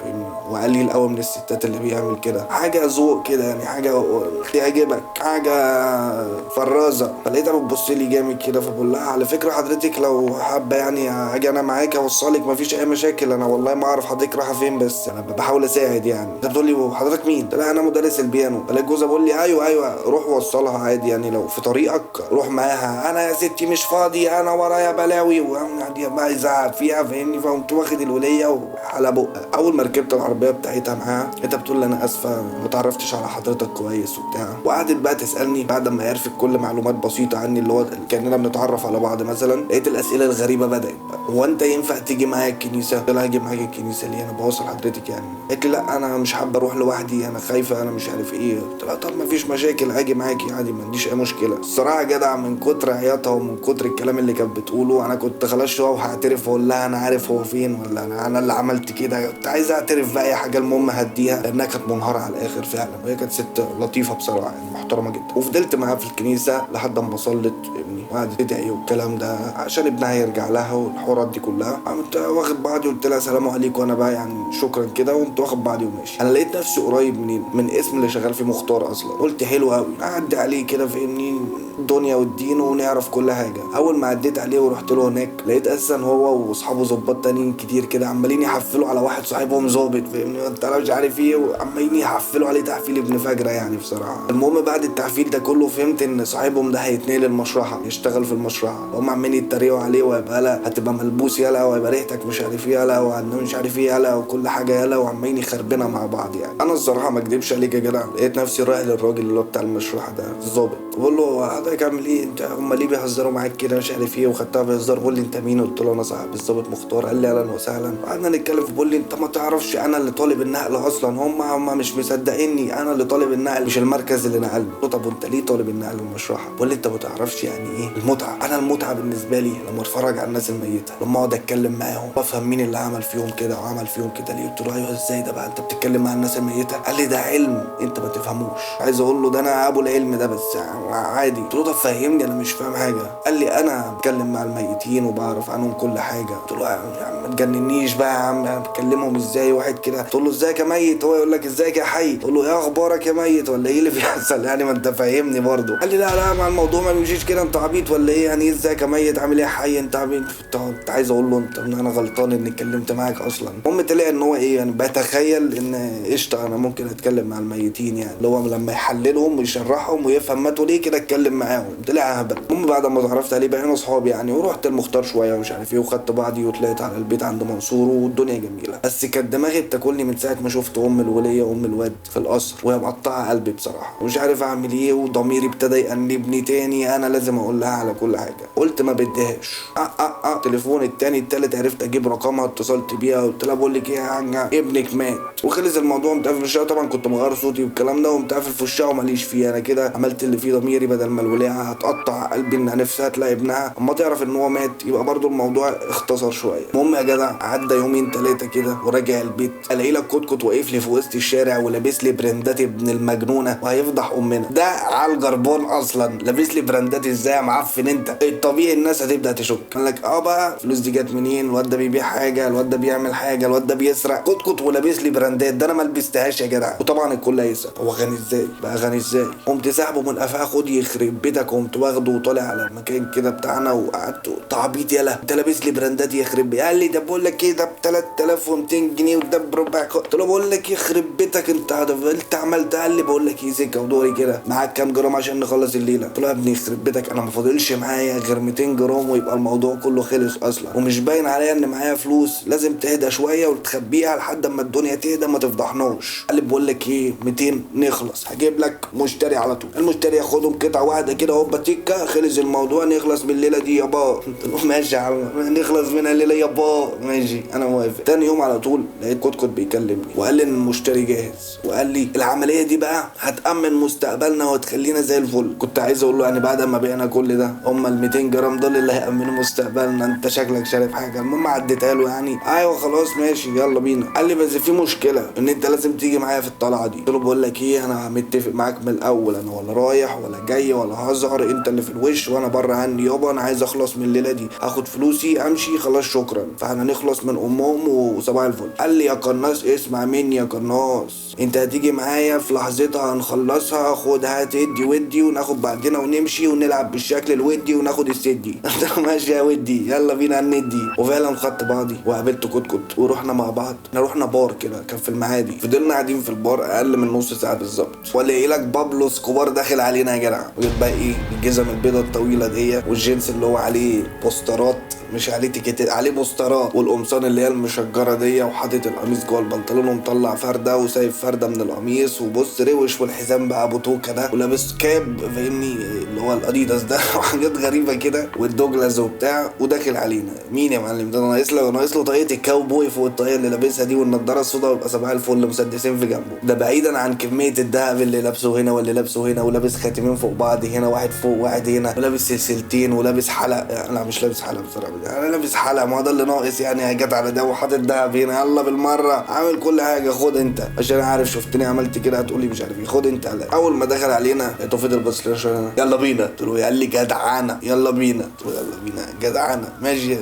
وقليل قوي من الستات اللي بيعمل كده، حاجه ذوق كده يعني، حاجه تعجبك، حاجه فرازه. فلقيتها بتبص لي جامد كده، فبقول لها على فكره حضرتك لو حابه يعني اجي انا معاك اوصلك مفيش اي مشاكل، انا والله ما اعرف حضرتك رايحه فين بس انا بحاول اساعد يعني. انت بتقول لي حضرتك مين؟ لا انا مدرس البيانو. فلاقي جوزها بقول لي ايوه روح وصلها عادي يعني، لو في طريقك روح معاها. انا يا ستي مش فاضي انا ورايا بلاوي، وقعد بقى يزعق فيها فاهمني. فقمت واخد الوليه وعلى بقها. اول ما ركبت العربيه بتاعتها معاها انت بتقول لي انا اسفه ما تعرفتش على حضرتك كويس وبتاع، وقعدت بقى تسالني بعد ما عرفت كل معلومات بسيطه عني اللي هو كاننا بنتعرف على بعض مثلا. لقيت الاسئله الغريبه بدات بقى، هو انت ينفع تيجي معايا الكنيسه؟ قلت لها هاجي معاك الكنيسه ليه انا بوصل حضرتك يعني؟ قالت لي لا انا مش حابه اروح لوحدي انا خايفه انا مش عارف ايه. قلت لها طب ما فيش مشاكل هاجي معاكي عادي ما عنديش اي مشكله. الصراحه جدع من كتر عياطها ومن كتر الكلام اللي كانت بتقوله انا كنت خلاص شويه وهعترف واقول لها انا عارف هو فين، ولا انا اللي عملت كده. كنت عايز اعترف باي حاجه المهم هديها لانها كانت منهاره على الاخر فعلا، وهي كانت ست لطيفه بصراحه يعني محترمه جدا. وفضلت معاها في الكنيسه لحد ما صلت ابني وقعدت تدعي والكلام ده عشان ابنها يرجع لها والحوارات دي كلها. قمت واخد بعضي قلت لها سلام عليكم وانا بقى يعني شكرا كده، وقمت واخد بعضي وماشي. انا لقيت نفسي قريب من اسم اللي شغال فيه مختار اصلا، قلت حلو قوي اعدي عليه كده فاهمني، الدنيا والدين ونعرف كل حاجه. اول ما عديت عليه ورحت له هناك لقيت اساسا هو واصحابه ظباط تانيين كتير كده عمالين يحفلوا على واحد صاحبهم ظابط، فاهمني انت مش عارف ايه، وعمالين يحفلوا عليه تحفيل ابن فجره يعني بصراحه. المهم بعد التحفيل ده كله فهمت ان صاحبهم ده هيتنقل المشرحه يشتغل في المشرحه، هم عمالين يتريقوا عليه وهيبقى لا هتبقى ملبوس يالا وهيبقى ريحتك مش عارف ايه يالا وعندنا مش عارف ايه يالا وكل حاجه يالا، وعمالين يخربنا مع بعض يعني. انا الصراحه ما اكدبش عليك يا جدع لقيت نفسي رايح للراجل اللي هو بتاع المشرحه ده الظابط، بقول له حضرتك عامل ايه انت، هم ليه بيهزروا معاك كده مش عارف ايه، وخدتها بهزار. بقول لي انت مين؟ قلت له انا صاحب الظابط مختار. قال لي اهلا وسهلا. قعدنا نتكلم بيقول لي انت ما تعرفش انا اللي طالب النقل اصلا، هم مش مصدقيني، انا اللي طالب النقل مش المركز اللي نقلني. قلت له طب وانت ليه طالب النقل المشرحه؟ بقول لي انت ما تعرفش يعني ايه المتعه. انا المتعه بالنسبه لي لما اتفرج على الناس الميته، لما اقعد اتكلم معاهم وافهم مين اللي عمل فيهم كده وعمل فيهم كده ليه. قلت له ايوه ازاي ده بقى انت بتتكلم مع الناس الميته؟ قال لي ده علم انت ما تفهموش. عايز اقول له ده انا ابو العلم ده بس عادي. قلت له طب فهمني انا مش فاهم حاجه. قال لي انا بتكلم مع الميتين وبعرف عنهم كل حاجه. قلت له يا عم ما تجننيش بقى يا عم، بكلمهم ازاي واحد كده؟ قلت له ازيك يا ميت، هو يقول لك ازيك يا حي، تقول له ايه اخبارك يا ميت ولا ايه اللي بيحصل يعني، ما انت فاهمني برضه. قال لي لا مع الموضوع ما بيمشيش كده، انت عبيط ولا ايه يعني، ايه ازيك يا ميت عامل ايه يا حي انت عبيط. انت عايز اقول له انت ان انا غلطان اني اتكلمت معاك اصلا. المهم طلع ان هو ايه يعني بتخيل ان قشطه انا ممكن اتكلم مع الميتين يعني، اللي هو لما يحللهم ويشرحهم ويفهم ماتوا ليه كده اتكلم معاهم. طلع هبل. المهم بعد ما اتعرفت عليه بقينا اصحاب يعني، ورحت المختار شويه ومش عارف ايه، وخدت بعضي وطلعت على البيت عند منصور والدنيا جميله. بس كانت دماغي بتاكلني من ساعه ما شفت ام الوليه وام الواد في القصر وهي مقطعه قلبي بصراحه، ومش عارف اعمل ايه، وضميري ابتدى يأنبني تاني انا لازم اقول لها على كل حاجه. قلت ما بديهاش. تليفون التاني التالت عرفت اجيب رقمها، اتصلت بيها قلت لها بقول لك ايه يا عنجه ابنك مات، وخلص الموضوع. قمت قافل وشها، طبعا كنت مغير صوتي والكلام ده، وقمت قافل في وشها وماليش فيه. انا كده عملت اللي فيه ضميري، بدل ما الوليه هتقطع قلبي انها نفسها تلاقي ابنها اما تعرف ان هو مات يبقى برضو الموضوع اختصر شويه. المهم يا جدع عدى يومين ثلاثه كده وراجع البيت الاقي لك كتكوت واقف لي في وسط الشارع ولابس لي براندات ابن المجنونه وهيفضح امنا. ده على الجربان اصلا لابس لي براندات ازاي يا معفن انت؟ الطبيعي الناس هتبدا تشك، قال لك بقى الفلوس دي جت منين، الواد ده بيبيع حاجه، الواد ده بيعمل حاجه، الواد ده بيسرق. كتكوت ولابس لي براندات، ده انا ما لبستهاش يا جدع. وطبعا الكل هيسال هو غني ازاي بقى، غني ازاي؟ قمت ساحبه من قفاه، خد يخرب بيتك. قمت واخده وطالع على المكان كده بتاعنا وقعدت تعبيط يالا انت لابس لي براندات يخرب بيتك. قال لي ده بقول لك ايه ده ب 3200 جنيه وده بربع. قلت له بقول لك يخرب بيتك انت عملت. قال لي بقول لك ايه سكه ودوري كده معاك كام جرام عشان نخلص الليله. قلت له يا ابني يخرب بيتك انا ما فاضلش معايا غير 200 جرام ويبقى الموضوع كله خلص اصلا، ومش باين عليا ان معايا فلوس، لازم تهدى شويه وتخبيها لحد اما الدنيا تهدى ما تفضحناش. قال لي بقول لك ايه 200 نخلص، هجيب لك مشتري على طول. المشتري ياخدهم قطعه واحده كده هوبا تيكا، خلص الموضوع نخلص من الليله دي يابا. قلت له ماشي يا عم نخلص من الليله يابا ماشي انا موافق. تاني يوم على طول لقيت كتكوت بيكلمني وقال لي ان المشتري جاهز، وقال لي العمليه دي بقى هتامن مستقبلنا وهتخلينا زي الفل. كنت عايز اقول له يعني بعد ما بعنا كل ده هم ال 200 جرام دول اللي هيامنوا مستقبلنا؟ انت شكلك شارب حاجه. المهم عديتها له يعني ايوه خلاص ماشي يلا بينا. قال لي بس في مشكله ان انت لازم تيجي معايا في الطلعه دي. قلت له بقول لك ايه انا متفق معاك من الاول، انا ولا رايح ولا جاي ولا هزعر، انت اللي في الوش وانا بره عني يابا. انا عايز اخلص من الليله دي، اخد فلوسي امشي خلاص شكرا، فاحنا نخلص من امهم وصباح الفل. قال لي يا قناص اسمع مني يا قناص، انت هتيجي معايا في لحظتها هنخلصها، خدها تدي ودي وناخد بعدنا ونمشي ونلعب بالشكل الودي وناخد السدي. قلت له ماشي يا ودي يلا بينا هندي. وفعلا خدت بعضي وقابلت كتكوت ورحنا مع بعض. رحنا بار كده كان في المعادي، فضلنا قاعدين في البار اقل من نص ساعه بالظبط، والاقي لك بابلو اسكوبار داخل علينا يا جدع، ويبقى ايه الجزم البيضه الطويله دي والجينز اللي هو عليه بوسترات مش عليه تيكيتات عليه بوسترات، والقمصان اللي هي المشجره دي، وحاطط القميص جوه البنطلون ومطلع فرده وسايب فرده من القميص، وبص روش، والحزام بقى ابو توكه ده، ولابس كاب فاهمني اللي هو الاديداس ده وحاجات غريبه كده والدوجلاس وبتاع، وداخل علينا. مين يا معلم ده؟ ناقص له طاقيه الكاوبوي فوق الطاقيه اللي لابسها دي والنضاره السوداء، ويبقى صباح الفل مسدسين في جنبه. ده بعيدا عن كميه الذهب اللي لابسه هنا واللي لابسه هنا، ولابس خاتمين فوق بعض هنا واحد فوق واحد هنا، ولابس سلسلتين ولابس حلق. لا مش لابس حلق بصراحه، انا لابس حلقه، ما هو ده اللي ناقص يعني يا جدع على ده، وحاطط دهب هنا يلا بالمره، عامل كل حاجه، خد انت عشان عارف شفتني عملت كده هتقولي مش عارف ايه، خد انت. اول ما دخل علينا لقيته فضل بص لي يلا بينا، قلت له قال لي جدعانه يلا بينا، قلت له يلا بينا جدعانه ماشي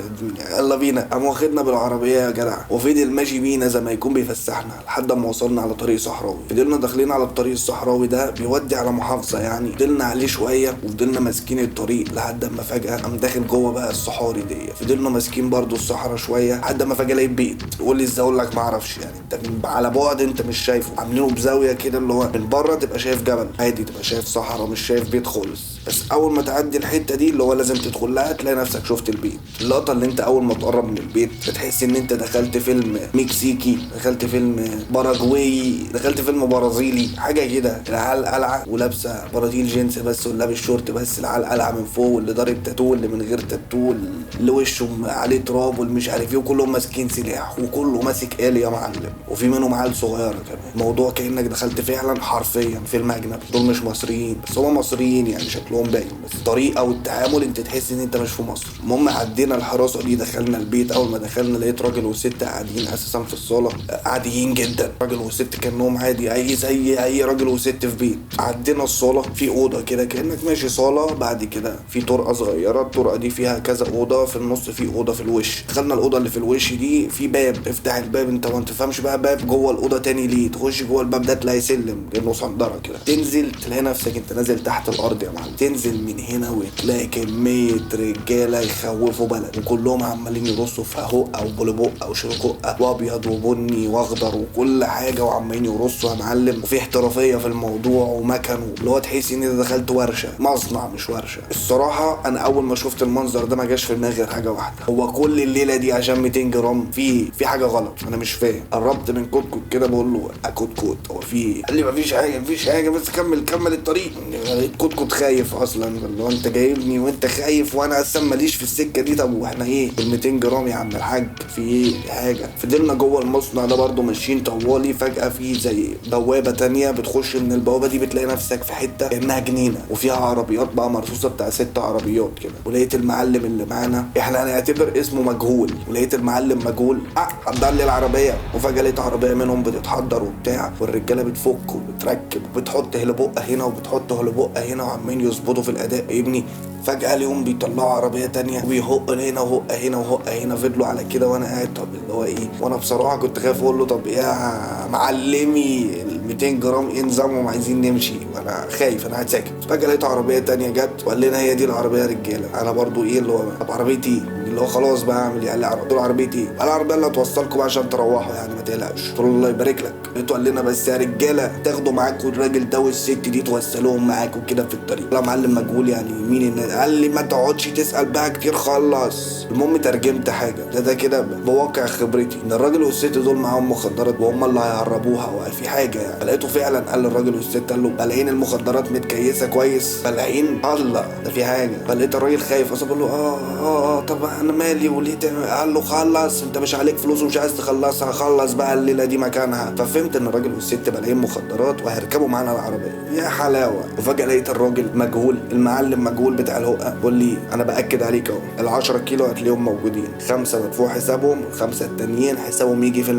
يلا بينا. قام واخدنا بالعربيه يا جدع وفضل ماشي بينا زي ما يكون بيفسحنا لحد ما وصلنا على طريق صحراوي. فضلنا داخلين على الطريق الصحراوي ده بيودي على محافظه يعني، فضلنا عليه شويه وفضلنا ماسكين الطريق لحد ما فجاه قام داخل جوه بقى الصحاري دي. فضلنا ماسكين برضو الصحراء شويه لحد ما فجاه لقيت بيت. تقول لي ازاي؟ اقول لك ما اعرفش يعني، انت على بعد انت مش شايفه، عاملينه بزاويه كده اللي هو من بره تبقى شايف جبل عادي، تبقى شايف صحراء مش شايف بيت خالص. بس اول ما تعدي الحته دي اللي هو لازم تدخل لها تلاقي نفسك شفت البيت. اللقطه اللي انت اول ما تقرب من البيت بتحس ان انت دخلت فيلم مكسيكي، دخلت فيلم باراجواي، دخلت فيلم برازيلي حاجه كده. العيال قلعه ولابسه برازيل جينز بس ولابس شورت بس، العيال قلعه من فوق، واللي دار التاتو اللي من غير تاتو، اللي وشه عليه تراب والمش عارف ايه، وكلهم ماسكين سلاح وكله ماسك آلي يا معلم، وفي منهم عيال صغيره كمان. الموضوع كانك دخلت فعلا حرفيا فيلم اجنبي. دول مش مصريين بس هم مصريين يعني شكلهم باين، بس الطريقه والتعامل انت تحس ان انت مش في مصر. المهم عدينا الحراسه دي دخلنا البيت. اول ما دخلنا لقيت راجل وست قاعدين اساسا في الصاله عاديين جدا، راجل وست كانهم عادي زي اي راجل وست في بيت. عدينا الصاله في اوضه كده كانك ماشي صاله، بعد كده في طرقه صغيره، الطرقه دي فيها كذا اوضه، في النص في اوضه في الوش. دخلنا الاوضه اللي في الوش دي في باب، افتح الباب انت ما تفهمش بقى باب جوه الاوضه تاني ليه، تخش جوه الباب ده تلاقي سلم كانه صندره كده، تنزل تلاقي نفسك انت نازل تحت الارض يا معلم. تنزل من هنا وتلاقي كميه رجاله يخوفوا بلد، وكلهم عمالين يرصوا في هقه وبلبقه وشرققه وابيض وبني واخضر وكل حاجه، وعمالين يرصوا يا معلم، وفي احترافيه في الموضوع ومكن، اللي هو تحس ان انت دخلت ورشه، مصنع مش ورشه. الصراحه انا اول ما شفت المنظر ده ما جاش في دماغي غير حاجه واحده، هو كل الليله دي عشان 200 جرام في حاجه غلط، انا مش فاهم. قربت من كوت كده بقول له كوت هو في؟ قال لي مفيش حاجه بس كمل الطريق. لقيت كوت خايف اصلا، اللي هو انت جايبني وانت خايف وانا اصلا ماليش في السكه دي. طب واحنا ايه ال 200 جرام يا عم الحاج؟ في ايه حاجه؟ فضلنا جوه المصنع ده برضو ماشيين طوالي، فجاه في زي بوابه تانية بتخش من البوابه دي بتلاقي نفسك في حته كانها جنينه وفيها عربيات بقى مرصوصه بتاع 6 عربيات كده. ولقيت المعلم اللي معانا احنا هنعتبر اسمه مجهول، ولقيت المعلم مجهول حضر لي العربيه. وفجاه لقيت عربيه منهم بتتحضر وبتاع، والرجاله بتفك وبتركب وبتحط هلبقه هنا وبتحط هلبقه هنا، وعمالين يظبطوا في الاداء يا ابني. فجأة اليوم بيطلعوا عربية تانية ويهق هنا وهق هنا وهق هنا. فضلوا على كده وانا قاعد طب اللي هو ايه، وانا بصراحة كنت خايف اقول له طب يا معلمي ال 200 جرام ايه نظامهم عايزين نمشي، وانا خايف انا قاعد ساكت. فجأة لقيت عربية تانية جت وقال لنا هي دي العربية يا رجالة. انا برضو ايه اللي هو طب عربيتي اللي هو خلاص بقى اعمل ايه؟ قال لي عربيتي، العربية اللي هتوصلكم بقى عشان تروحوا يعني ما تقلقش. قلت له الله يبارك لك. لقيته قال لنا بس يا رجالة تاخدوا معاكم الراجل ده والست دي توصلوهم معاكم كده في الطريق. لا معلم مجهول يعني مين الناس؟ قال لي ما تقعدش تسأل بقى كتير خلص. المهم ترجمت حاجة ده كده بواقع خبرتي ان الراجل والست دول معاهم مخدرات وهم اللي هيهربوها وفي حاجة يعني. فلقيته فعلا قال للراجل والست قال له بلاقين المخدرات متكيسة كويس، بلاقين الله ده في حاجة. فلقيت الراجل خايف اصلا بقول له طب انا مالي وليه قال له خلص انت مش عليك فلوس ومش عايز تخلصها، خلص بقى الليلة دي مكانها. ففهمت ان الراجل والست بلاقين مخدرات وهيركبوا معانا العربية يا حلاوة. وفجأة لقيت الراجل مجهول المعلم مجهول بتاع الهقة بقول لي انا باكد عليك اهو ال10 كيلو هتلاقيهم موجودين، 5 مدفوع حسابهم، ال5 التانيين حسابهم يجي في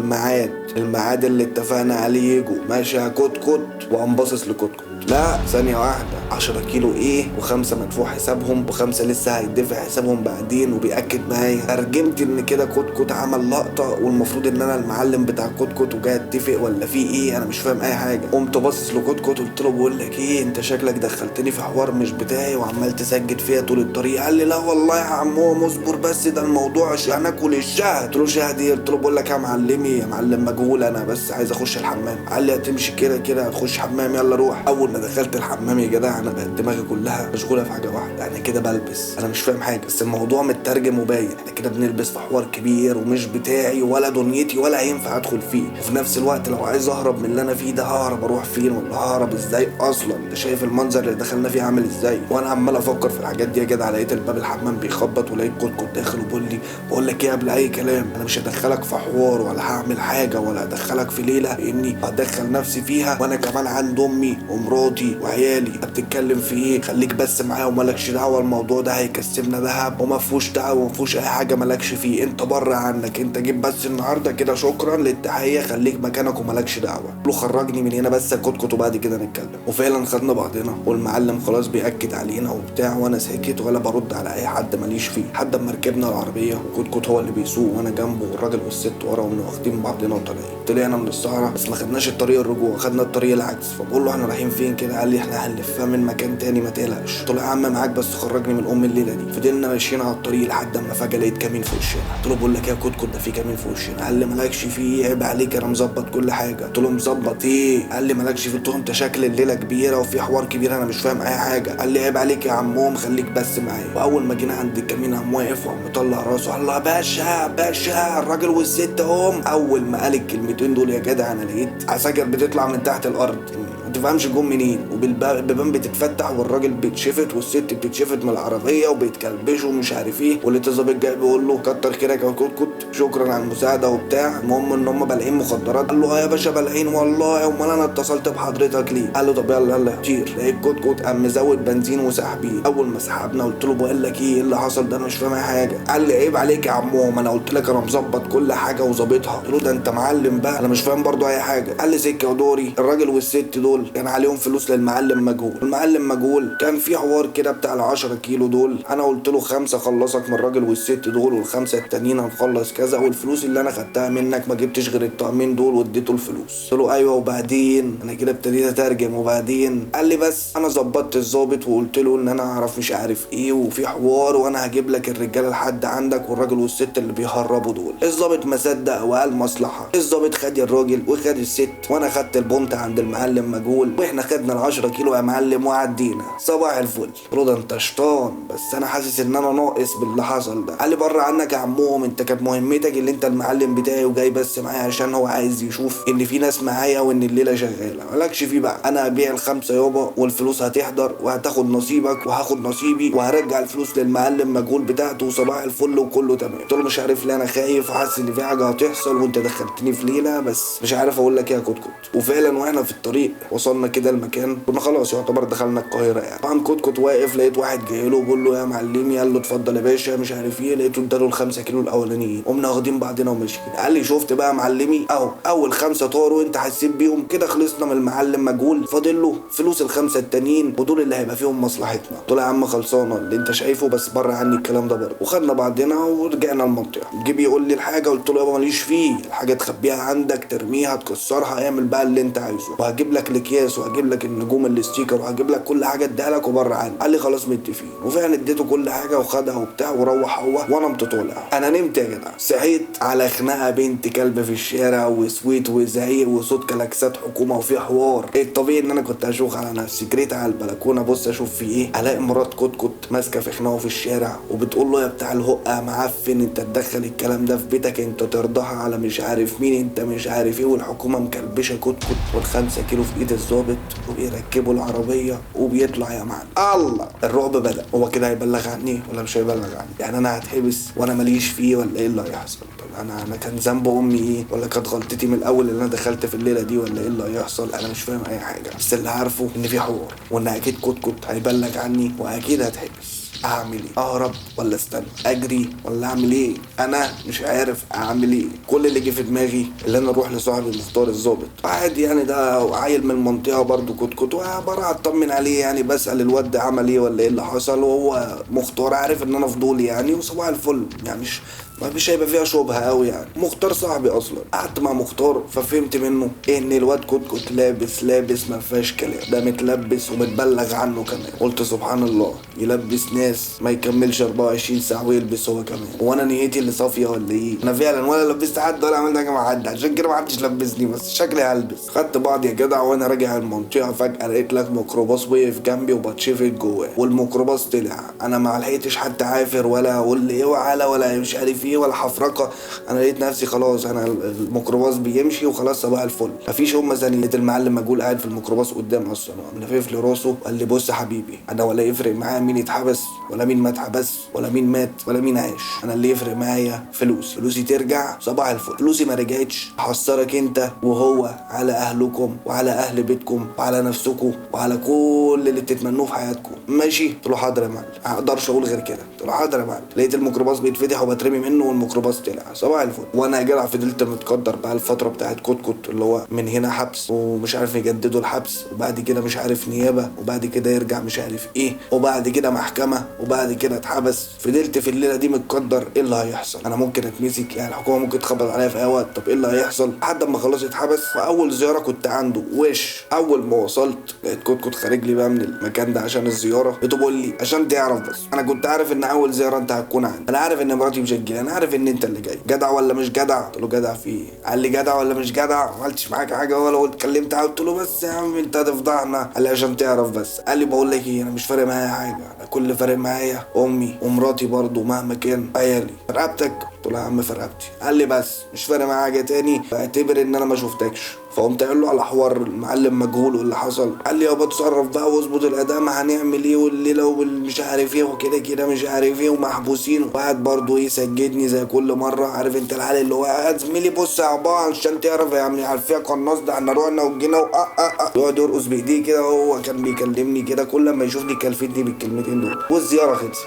الميعاد اللي اتفقنا عليه يجوا. ماشي يا كوت وقام باصص لكوت لا ثانية واحدة 10 كيلو ايه و5 مدفوع حسابهم و5 لسه هيدفع حسابهم بعدين وبيأكد معايا. ترجمت ان كده كوت عمل لقطة والمفروض ان انا المعلم بتاع كوت وجاي اتفق ولا في ايه، انا مش فاهم اي حاجة. قمت باصص لكوت قلت له بقول لك ايه انت شكلك دخلتني في حوار مش بتاعي وعمال تسجد فيها طول الطريق. قال لي لا والله يا عمو اصبر بس ده الموضوع هناكل الشهد. قلت له شهد ايه؟ قلت له بقول لك يا معلمي يا معلم مجهول انا بس عايز اخش الحمام. قال لي هتمشي كده هتخش حمام يلا روح. اول ما دخلت الحمام يا جدع انا بقت دماغي كلها مشغوله في حاجه واحده، انا كده بلبس انا مش فاهم حاجه بس الموضوع مترجم وباين احنا كده بنلبس في حوار كبير ومش بتاعي ولا دنيتي ولا هينفع ادخل فيه. وفي نفس الوقت لو عايز اهرب من اللي انا فيه ده ههرب اروح فين ولا ههرب ازاي اصلا؟ انت شايف المنظر اللي دخلنا فيه عامل ازاي؟ وانا عمال افكر في الحاجات دي يا جدع لقيت الباب الحمام بيخبط ولقيت كوت داخل وبقول لي بقول لك ايه قبل اي كلام انا مش هدخلك في حوار ولا هعمل حاجه ولا هدخلك في ليله اني هدخل نفسي فيها وانا كمان عند امي ومراتي وعيالي. بتتكلم في ايه؟ خليك بس معايا ومالكش دعوه، الموضوع ده هيكسبنا ذهب وما فيهوش دعوه مفيهوش اي حاجه مالكش فيه، انت بره عنك، انت جيت بس النهارده كده شكرا للتحيه، خليك مكانك ومالكش دعوه. قلت له خرجني من هنا بس كتكت وبعد كده نتكلم. وفعلا خدنا بعضنا والمعلم خلاص بيأكد علينا وبتاع، وانا ساكت ولا برد على اي حد ماليش فيه لحد اما ركبنا العربيه وكتكت هو اللي بيسوق وانا جنبه والراجل والست ورا واخدين بعضنا وطالعين. طلعنا من الصحراء بس ما خدناش الطريق الرجوع، خدنا الطريق العكس. فبقول له احنا رايحين فين كده؟ قال لي احنا هنلفها من مكان تاني ما تقلقش. قلت له يا عم معاك بس خرجني من الليله دي. فضلنا ماشيين على الطريق لحد اما فجاه لقيت كمين في وشنا. قلت له بقول لك يا كتكت ده في كمين في وشنا. قال لي مالكش فيه، عيب عليك انا مظبط كل حاجه. قلت له مظبط ايه؟ قال لي مالكش فيه. قلت له انت شكل الليله كبيره وفي حوار كبير انا مش فاهم اي حاجه. قال لي عيب عليك يا عموم خليك بس معايا. واول ما جينا عند الكمين قام واقف وقام مطلع راسه. الله باشا باشا الراجل والست هم. اول ما قال الكلمتين دول يا جدع انا لقيت عساكر بتطلع من تحت الارض، ما تفهمش جم منين، وبالبيبان بتتفتح والراجل بيتشفت والست بتتشفت من العربيه وبيتكلبشوا ومش عارف ايه. ولقيت الظابط جاي بيقول له كتر خيرك يا كتكت شكرا على المساعده وبتاع. المهم ان هم بالعين مخدرات. قال له اه يا باشا بالعين والله، امال انا اتصلت بحضرتك ليه؟ قال له طب يلا يلا طير. لقيت كتكت قام مزود بنزين وسحبيه. اول ما سحبنا قلت له بقول لك ايه اللي حصل ده انا مش فاهم اي حاجه. قال لي عيب عليك يا عمو، انا قلت لك انا مظبط كل حاجه وظابطها. قلت له ده انت معلم بقى انا مش فاهم برضو اي حاجه. قال لي سكه ودوري الراجل والست دول كان عليهم فلوس للمعلم مجهول. المعلم مجهول كان في حوار كده بتاع ال10 كيلو دول، انا قلت له 5 خلصك من الراجل والست دول وال5 التانيين هنخلص كذا، والفلوس اللي انا خدتها منك ما جبتش غير الطقمين دول واديته الفلوس. قلت له ايوه وبعدين؟ انا كده ابتديت اترجم. وبعدين قال لي بس انا ظبطت الظابط وقلت له ان انا اعرف مش عارف ايه وفي حوار وانا هجيب لك الرجاله لحد عندك والراجل والست اللي بيهربوا دول. الظابط ما صدق وقال مصلحه. الظابط خد الراجل وخد الست وانا خدت البونت عند المعلم مجهول، واحنا خدنا ال10 كيلو يا معلم وعدينا صباح الفل. قلت له ده انت شطان بس انا حاسس ان انا ناقص باللي حصل ده. قال لي بره عنك يا عموم، انت كانت مهمتك اللي انت المعلم بتاعي وجاي بس معايا عشان هو عايز يشوف ان في ناس معايا وان الليله شغاله، مالكش فيه بقى. انا هبيع ال5 يابا والفلوس هتحضر وهتاخد نصيبك وهاخد نصيبي وهرجع الفلوس للمعلم مجهول بتاعته وصباح الفل وكله تمام. قلت له مش عارف ليه انا خايف وحاسس ان في حاجه هتحصل وانت دخلتني في ليله بس مش عارف اقول لك ايه يا كتكت. وفعلا واحنا في الطريق وصلنا كده المكان كنا خلاص يعتبر دخلنا القاهره يعني. طبعا كتكت واقف لقيت واحد جاي له بيقول له يا معلمي. قال له اتفضل يا باشا مش عارف ايه. لقيته اداله ال5 كيلو الاولانيين. قمنا واخدين بعضنا وماشيين. قال لي شفت بقى يا معلمي اهو اول 5 طاروا انت حسيت بيهم كده خلصنا من المعلم مجهول، فاضل له فلوس ال5 التانيين ودول اللي هيبقى فيهم مصلحتنا. قلت له يا عم خلصانه اللي انت شايفه بس بره عني الكلام ده برضه. وخدنا بعضنا ورجعنا المنطقه. جه بيقول لي الحاجه قلت له يابا ماليش فيه، الحاجه تخبيها عندك ترميها تكسرها اعمل بقى اللي انت عايزه، وهجيب لك الاكياس وهجيب لك النجوم الاستيكر وهجيب لك كل حاجه اديها لك وبره عني. قال لي خلاص متفقين. وفعلا اديته كل حاجه وخدها وبتاع وروح هو وانا قمت طالع. انا نمت يا جدع. صحيت على خناقه بنت كلب في الشارع وسويت وزعيق وصوت كلاكسات حكومه وفي حوار. الطبيعي ان انا كنت اشوخ على نفسي. جريت على البلكونه بص اشوف في ايه، الاقي مرات كتكت ماسكه في خناقه في الشارع وبتقول له يا بتاع الهقه معفن انت تدخل الكلام ده في بيتك، انت ترضاها على مش عارف مين، انت مش عارف ايه، والحكومه مكلبشه كتكت وال5 كيلو في ايد الظابط وبيركبوا العربيه وبيطلع يا معلم. الله الرعب بدا. هو كده هيبلغ عني ولا مش هيبلغ عني؟ يعني انا هتحبس وانا ماليش فيه ولا ايه اللي هيحصل؟ طب انا كان ذنب امي ايه؟ ولا كانت غلطتي من الاول اللي انا دخلت في الليله دي ولا ايه اللي هيحصل؟ انا مش فاهم اي حاجه. بس اللي عارفه ان في حوار وان اكيد كتكت هيبلغ عني واكيد هتحبس. اعمل ايه؟ اهرب ولا استنى؟ اجري ولا اعمل ايه؟ انا مش عارف اعمل ايه. كل اللي جه في دماغي اللي انا اروح لصاحبي مختار الظابط عادي يعني، ده عيل من المنطقه برضه كتكت وبروح اطمن عليه يعني، بسال الواد ده عمل ايه ولا ايه اللي حصل، وهو مختار عارف ان انا فضولي يعني وصباح الفل يعني مش هيبقى فيها شبهه قوي يعني. مختار صاحبي اصلا. قعدت مع مختار ففهمت منه ان الواد كتكت لابس ما فيهاش كلام، ده متلبس ومتبلغ عنه كمان. قلت سبحان الله يلبس ناس ما يكملش 24 ساعه ويلبس هو كمان. وانا نيتي اللي صافيه ولا ايه؟ انا فعلا ولا لبست حد ولا عملت حاجه مع حد، عشان كده ما حدش لبسني بس شكلي هلبس. خدت بعض يا جدع وانا راجع المنطقه فجاه لقيت لك ميكروباص وقف جنبي وبتشفت جواه، والميكروباص طلع. انا ما لحقتش حتى عافر ولا اقول لي اوعى ولا مش عارف ايه ولا حفرقه. انا لقيت نفسي خلاص انا الميكروباص بيمشي وخلاص صباح الفل مفيش هم ثانيه. لقيت المعلم مجهول قاعد في الميكروباص قدام اصلا لفف لي راسه وقال لي بص يا حبيبي انا ولا يفرق معايا مين يتحبس ولا مين مات حبس ولا مين مات ولا مين عاش. انا اللي يفرق معايا فلوسي ترجع صباح الفل. فلوسي ما رجعتش هحصرك انت وهو على اهلكم وعلى اهل بيتكم وعلى نفسكم وعلى كل اللي بتتمنوه في حياتكم. ماشي؟ قلت له حاضر يا معلم، ما اقدرش اقول غير كده. قلت له حاضر يا معلم. لقيت الميكروباص بيتفتح وبترمي منه والميكروباص طلع صباح الفل. وانا يا جدع فضلت متقدر بقى الفتره بتاعت كوت اللي هو من هنا حبس ومش عارف يجددوا الحبس، وبعد كده مش عارف نيابه، وبعد كده يرجع مش عارف ايه، وبعد كده محكمه، وبعد كده اتحبس. فضلت في الليله دي متقدر ايه اللي هيحصل. انا ممكن اتمسك، يعني الحكومه ممكن تخبط عليا في اي وقت. طب ايه اللي هيحصل؟ لحد ما خلاص اتحبس. فاول زياره كنت عنده اول ما وصلت لقيت كوت خارج لي بقى من المكان ده عشان الزياره. لقيته بيقول لي عشان تعرف بس انا كنت عارف ان اول زياره انت هتكون عندي، انا عارف ان مراتي مش هتجيلي، انا عارف ان انت اللي جاي. جدع ولا مش جدع؟ قلت له جدع في ايه؟ قال لي جدع ولا مش جدع؟ ما عملتش معاك حاجه ولا قلت كلمت. قلت له بس يا عم انت هتفضحنا. قال لي عشان تعرف بس. قال لي بقول لك ايه، انا مش فارق معايا حاجه، انا كل اللي فارق معايا امي ومراتي برضو مهما كان عيالي. فرقبتك؟ قلت له يا عم فرقبتي. قال لي بس مش فارق معايا حاجه تاني، فاعتبر ان انا ما شفتكش. فقمت قايل له على حوار المعلم مجهول واللي حصل. قال لي يابا اتصرف بقى واظبط الاداء، ما هنعمل ايه والليله والمش عارف ايه وكده كده مش عارف ايه ومحبوسين. وقعد برضه ايه سجدني زي كل مره. عارف انت الحال اللي هو قاعد زميلي بص يا عبا عشان تعرف يا عم عارفين قناص ده احنا رحنا وجينا يقعد يرقص بايديه كده. وهو كان بيكلمني كده كل ما يشوفني كلفتني بالكلمتين دول. والزياره خلصت.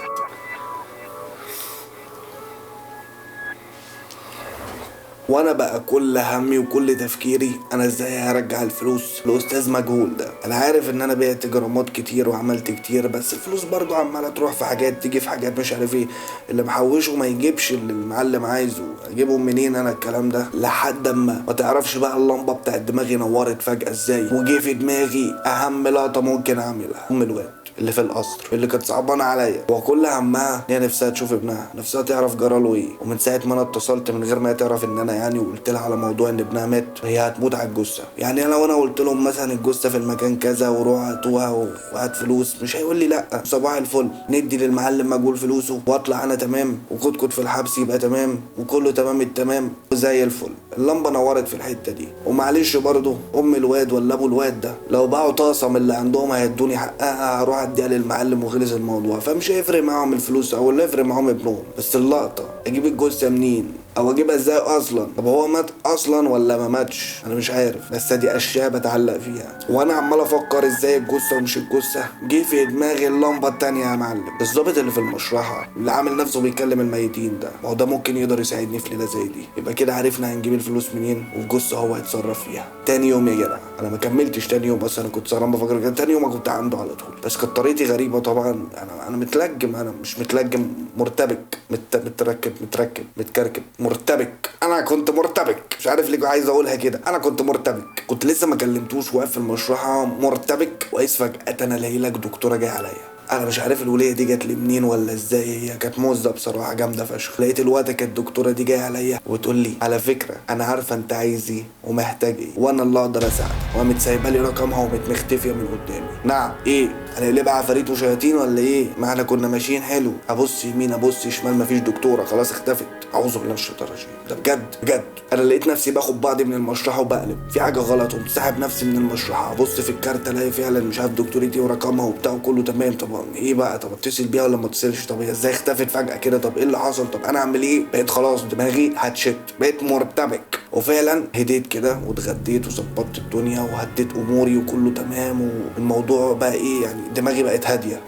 وانا بقى كل همي وكل تفكيري انا ازاي هرجع الفلوس لاستاذ مجهول ده. انا عارف ان انا بعت جرامات كتير وعملت كتير، بس الفلوس برضو عماله تروح في حاجات تيجي في حاجات مش عارف ايه. اللي محوشه ما يجيبش اللي المعلم عايزه. اجيبهم منين انا الكلام ده؟ لحد ما تعرفش بقى اللمبه بتاعت دماغي نورت فجاه ازاي. وجي في دماغي اهم لقطه ممكن اعملها. الواد اللي في القصر اللي كانت صعبانه عليا وكل همها ان هي نفسها تشوف ابنها، نفسها تعرف جراله ايه. ومن ساعه ما انا اتصلت من غير ما تعرف ان انا يعني وقلت لها على موضوع ان ابنها مات، هي هتموت على الجثه. يعني لو انا قلت لهم مثلا الجثه في المكان كذا وروح هاتوها وهات فلوس، مش هيقول لي لا. صباح الفل ندي للمعلم مجهول فلوسه واطلع انا تمام وكتكت في الحبس يبقى تمام وكله تمام التمام وزي الفل. اللمبه نورت في الحته دي. ومعلش برضه ام الواد ولا ابو الواد ده لو باعوا طاسه من اللي عندهم هيدوني حقها، هروح اديها للمعلم وخلص الموضوع. فمش هيفرق معاهم الفلوس او اللي يفرق معاهم ابنهم. بس اللقطه اجيب الجثه منين او اجيبها ازاي اصلا؟ طب هو مات اصلا ولا ما ماتش؟ انا مش عارف. بس دي اشياء بتعلق فيها وانا عمال افكر ازاي الجثه ومش الجثه. جه في دماغي اللمبه التانيه يا معلم. الظابط اللي في المشرحه اللي عامل نفسه بيكلم الميتين ده، ما هو ده ممكن يقدر يساعدني في ليله زي دي. يبقى كده عرفنا هنجيب الفلوس منين والجثه هو هيتصرف فيها. تاني يوم يا جدع انا ما كملتش تاني يوم، بس انا كنت سهران بفكر كده. تاني يوم كنت عنده على طول. بس كانت طريقتي غريبه طبعا. انا متلجم. انا مش متلجم، مرتبك. متكركب مرتبك. انا كنت مرتبك، مش عارف ليه عايز اقولها كده. انا كنت مرتبك. كنت لسه ما كلمتوش واقف في المشرحه مرتبك. وقيس فجاه انا لاقي لك دكتوره جايه عليا. انا مش عارف الوليه دي جت لي منين ولا ازاي. هي كانت موزه بصراحه جامده فشخ. لقيت الوقت كانت الدكتوره دي جايه عليا وتقول لي على فكره انا عارفه انت عايز ايه ومحتاج ايه وانا اللي اقدر اساعدك. وقامت سايبه لي رقمها وقامت مختفيه من قدامي. نعم ايه؟ هنقلبها عفاريت وشياطين ولا ايه؟ ما احنا كنا ماشيين حلو. ابص يمين ابص شمال مفيش دكتوره، خلاص اختفت. اعوذ بالله من الشيطان الرجيم. ده بجد انا لقيت نفسي باخد بعضي من المشرحه وبقلب في حاجه غلط. قمت ساحب نفسي من المشرحه ابص في الكارت الاقي فعلا مش عارف دكتورتي ورقمها وبتاع وكله تمام. طب ايه بقى؟ طب اتصل بيها ولا ما اتصلش؟ طب هي ازاي اختفت فجاه كده؟ طب ايه اللي حصل؟ طب انا اعمل ايه؟ بقيت خلاص دماغي هتشت. بقيت مرتبك. وفعلا هديت كده واتغديت وظبطت الدنيا وهديت اموري وكله تمام. والموضوع بقى ايه يعني دماغي بقت هاديه.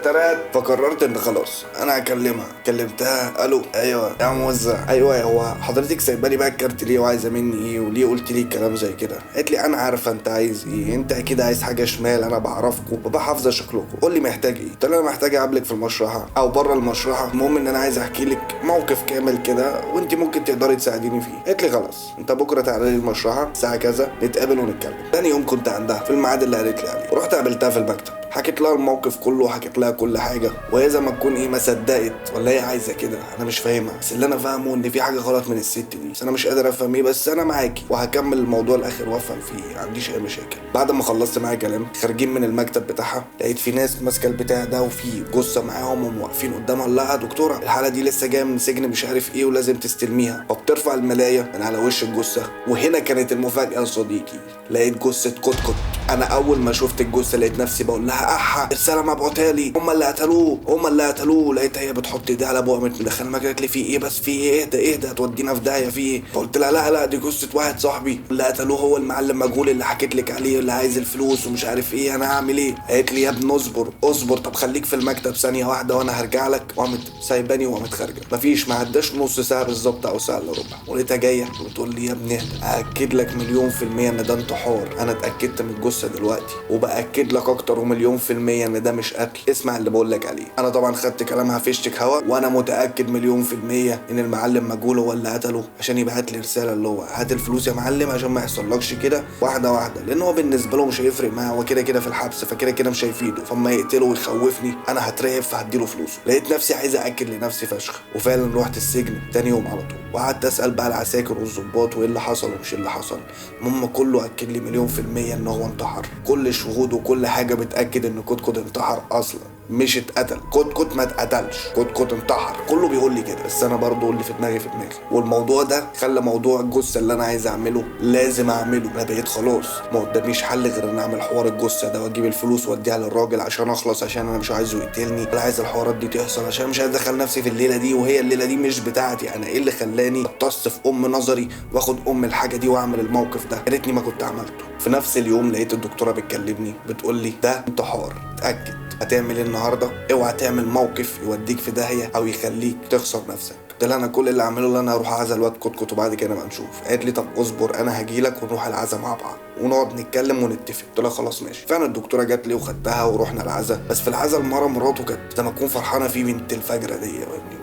ترات. فقررت ان خلاص انا هكلمها. كلمتها. الو ايوه يا موزع. ايوه هو حضرتك سايبه لي بقى الكارت ليه وعايزه مني ايه وليه قلت لي الكلام زي كده؟ قالت لي انا عارفه انت عايز ايه. انت اكيد عايز حاجه شمال. انا بعرفكم وببقى حافظه شكلكم. قول لي محتاج ايه. قلت لها انا محتاج اقابلك في المشرحه او بره المشرحه. المهم ان انا عايز احكي لك موقف كامل كده وانت ممكن تقدري تساعديني فيه. قالت لي خلاص انت بكره تعالى لي المشرحه الساعه كذا نتقابل ونتكلم. تاني يوم كنت عندها في الميعاد اللي قالت لي عليه. رحت قابلتها في المكتب. حكيت لها الموقف كله وحكيت لها كل حاجه. وهي زي ما تكون ايه ما صدقت ولا هي عايزه كده. انا مش فاهمها. بس اللي انا فاهمه ان في حاجه غلط من الست دي. بس انا مش قادر افهم ايه. بس انا معاكي وهكمل الموضوع الاخر وافهم فيه. ما عنديش اي مشاكل. بعد ما خلصت معاها كلام خارجين من المكتب بتاعها لقيت في ناس ماسكه البتاع ده وفي جثه معاهم وواقفين قدامها. لا دكتوره الحاله دي لسه جايه من سجن مش عارف ايه ولازم تستلميها. فبترفع الملايه من على وش الجثه. وهنا كانت المفاجاه يا صديقي. لقيت جثه كتكت انا اول ما شفت الجثه لقيت نفسي بقول لها احا الرساله مبعوتها لي، هم اللي قتلوه هم اللي قتلوه. لقيتها هي بتحط ايديها على ابوها، قامت مدخله المكنه، قالت لي في ايه بس، في ايه، اهدى هتودينا في داهيه، في ايه؟ فقلت لها لا دي جثه واحد صاحبي اللي قتلوه هو المعلم مجهول اللي حكيت لك عليه اللي عايز الفلوس ومش عارف ايه، انا هعمل ايه؟ قالت لي يا ابني اصبر طب خليك في المكتب ثانيه واحده وانا هرجع لك. وقامت سايباني وقامت خارجه. مفيش ما عداش نص ساعه بالظبط او ساعه الا ربع ولقيتها جايه وتقول لي يا ابني اكد لك مليون في الميه ان ده انتحار، انا اتاكدت من الجثه دلوقتي وباكد لك اكتر ومليون في الميه ان ده مش قتل، اسمع اللي بقول لك عليه. انا طبعا خدت كلامها فيشتك هوا، وانا متاكد مليون في الميه ان المعلم مجهول هو اللي قتله عشان يبعت لي رساله اللي هو هات الفلوس يا معلم عشان ما يحصلكش كده واحده واحده، لان هو بالنسبه له مش هيفرق معاه، هو كده كده في الحبس فكده كده مش هيفيده، فاما يقتله ويخوفني انا هترعب فهديله فلوسه. لقيت نفسي عايز اكد لنفسي فشخ، وفعلا رحت السجن تاني يوم على طول وقعدت اسال بقى العساكر والظباط وايه اللي حصل ومش اللي حصل. المهم كله اكد لي مليون في الميه ان هو انتحر، كل الشهود وكل حاجه بتاكد ان كوت انتحر اصلا مش اتقتل. كوت ما اتقتلش، كوت انتحر، كله بيقول لي كده، بس انا برضو اللي في دماغي. والموضوع ده خلى موضوع الجثه اللي انا عايز اعمله لازم اعمله. انا بقيت خلاص ما قداميش حل غير ان اعمل حوار الجثه ده واجيب الفلوس واديها للراجل عشان اخلص، عشان انا مش عايزه يقتلني ولا عايز الحوارات دي تحصل، عشان مش عايز ادخل نفسي في الليله دي وهي الليله دي مش بتاعتي. انا ايه اللي خلاني اتص في نظري واخد الحاجه دي واعمل الموقف ده؟ يا ريتني ما كنت عملته. في نفس اليوم لقيت الدكتوره بتكلمني بتقول لي ده انتحار، اتاكد. هتعمل ايه النهارده؟ اوعى تعمل موقف يوديك في داهيه او يخليك تخسر نفسك. قلت لها انا كل اللي اعمله ان انا هروح اعزى الواد كوت وبعد كده ما نشوف. قالت لي طب اصبر انا هجيلك ونروح العزا مع بعض ونقعد نتكلم ونتفق. قلت لها خلاص ماشي. فعلا الدكتوره جات لي وخدتها ورحنا العزا. بس في العزا مراته كانت زي ما تكون فرحانه فيه بنت الفجره دي،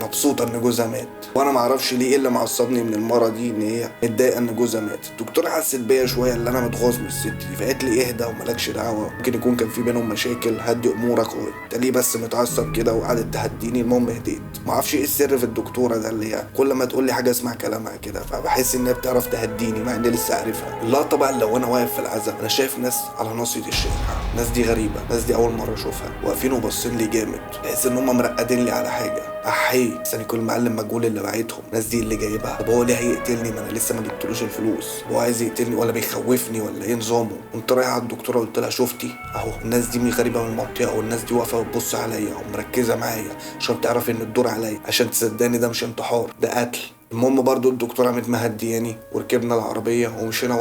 مبسوطه ان جوزها مات، وانا ما اعرفش ليه ايه اللي معصبني من المره دي ان هي متضايقه ان جوزها مات. الدكتوره حست بيا شويه اللي انا متغاظ من الست دي، فقالت لي اهدى ومالكش دعوه، ممكن يكون كان في بينهم مشاكل، هدي امورك وانت ليه بس متعصب كده، وقعدت تهديني. المهم هديت. ما اعرفش ايه السر في الدكتوره ده اللي هي كل ما تقول لي حاجه اسمع كلامها كده، فبحس انها بتعرف تهديني مع اني لسه عارفها. لا طبعا لو انا واقف في العزا انا شايف ناس على ناصيه الشارع، الناس دي غريبه، الناس دي اول مره اشوفها، واقفين وباصين لي جامد، بحس ان هم مرقدين لي على حاجه. احي عشان يكون المعلم مجهول اللي باعتهم، الناس دي اللي جايبها. طب هو ليه هيقتلني؟ ما انا لسه ما جبتلوش الفلوس، هو عايز يقتلني ولا بيخوفني ولا ايه نظامه؟ قمت رايح على الدكتوره قلت لها شفتي اهو الناس دي غريبه من المنطقه، والناس دي واقفه بتبص عليا ومركزه معايا عشان تعرف ان الدور عليا، عشان تصدقني ده مش انتحار ده قتل. المهم برضو الدكتوره قامت مهدياني وركبنا العربيه ومشينا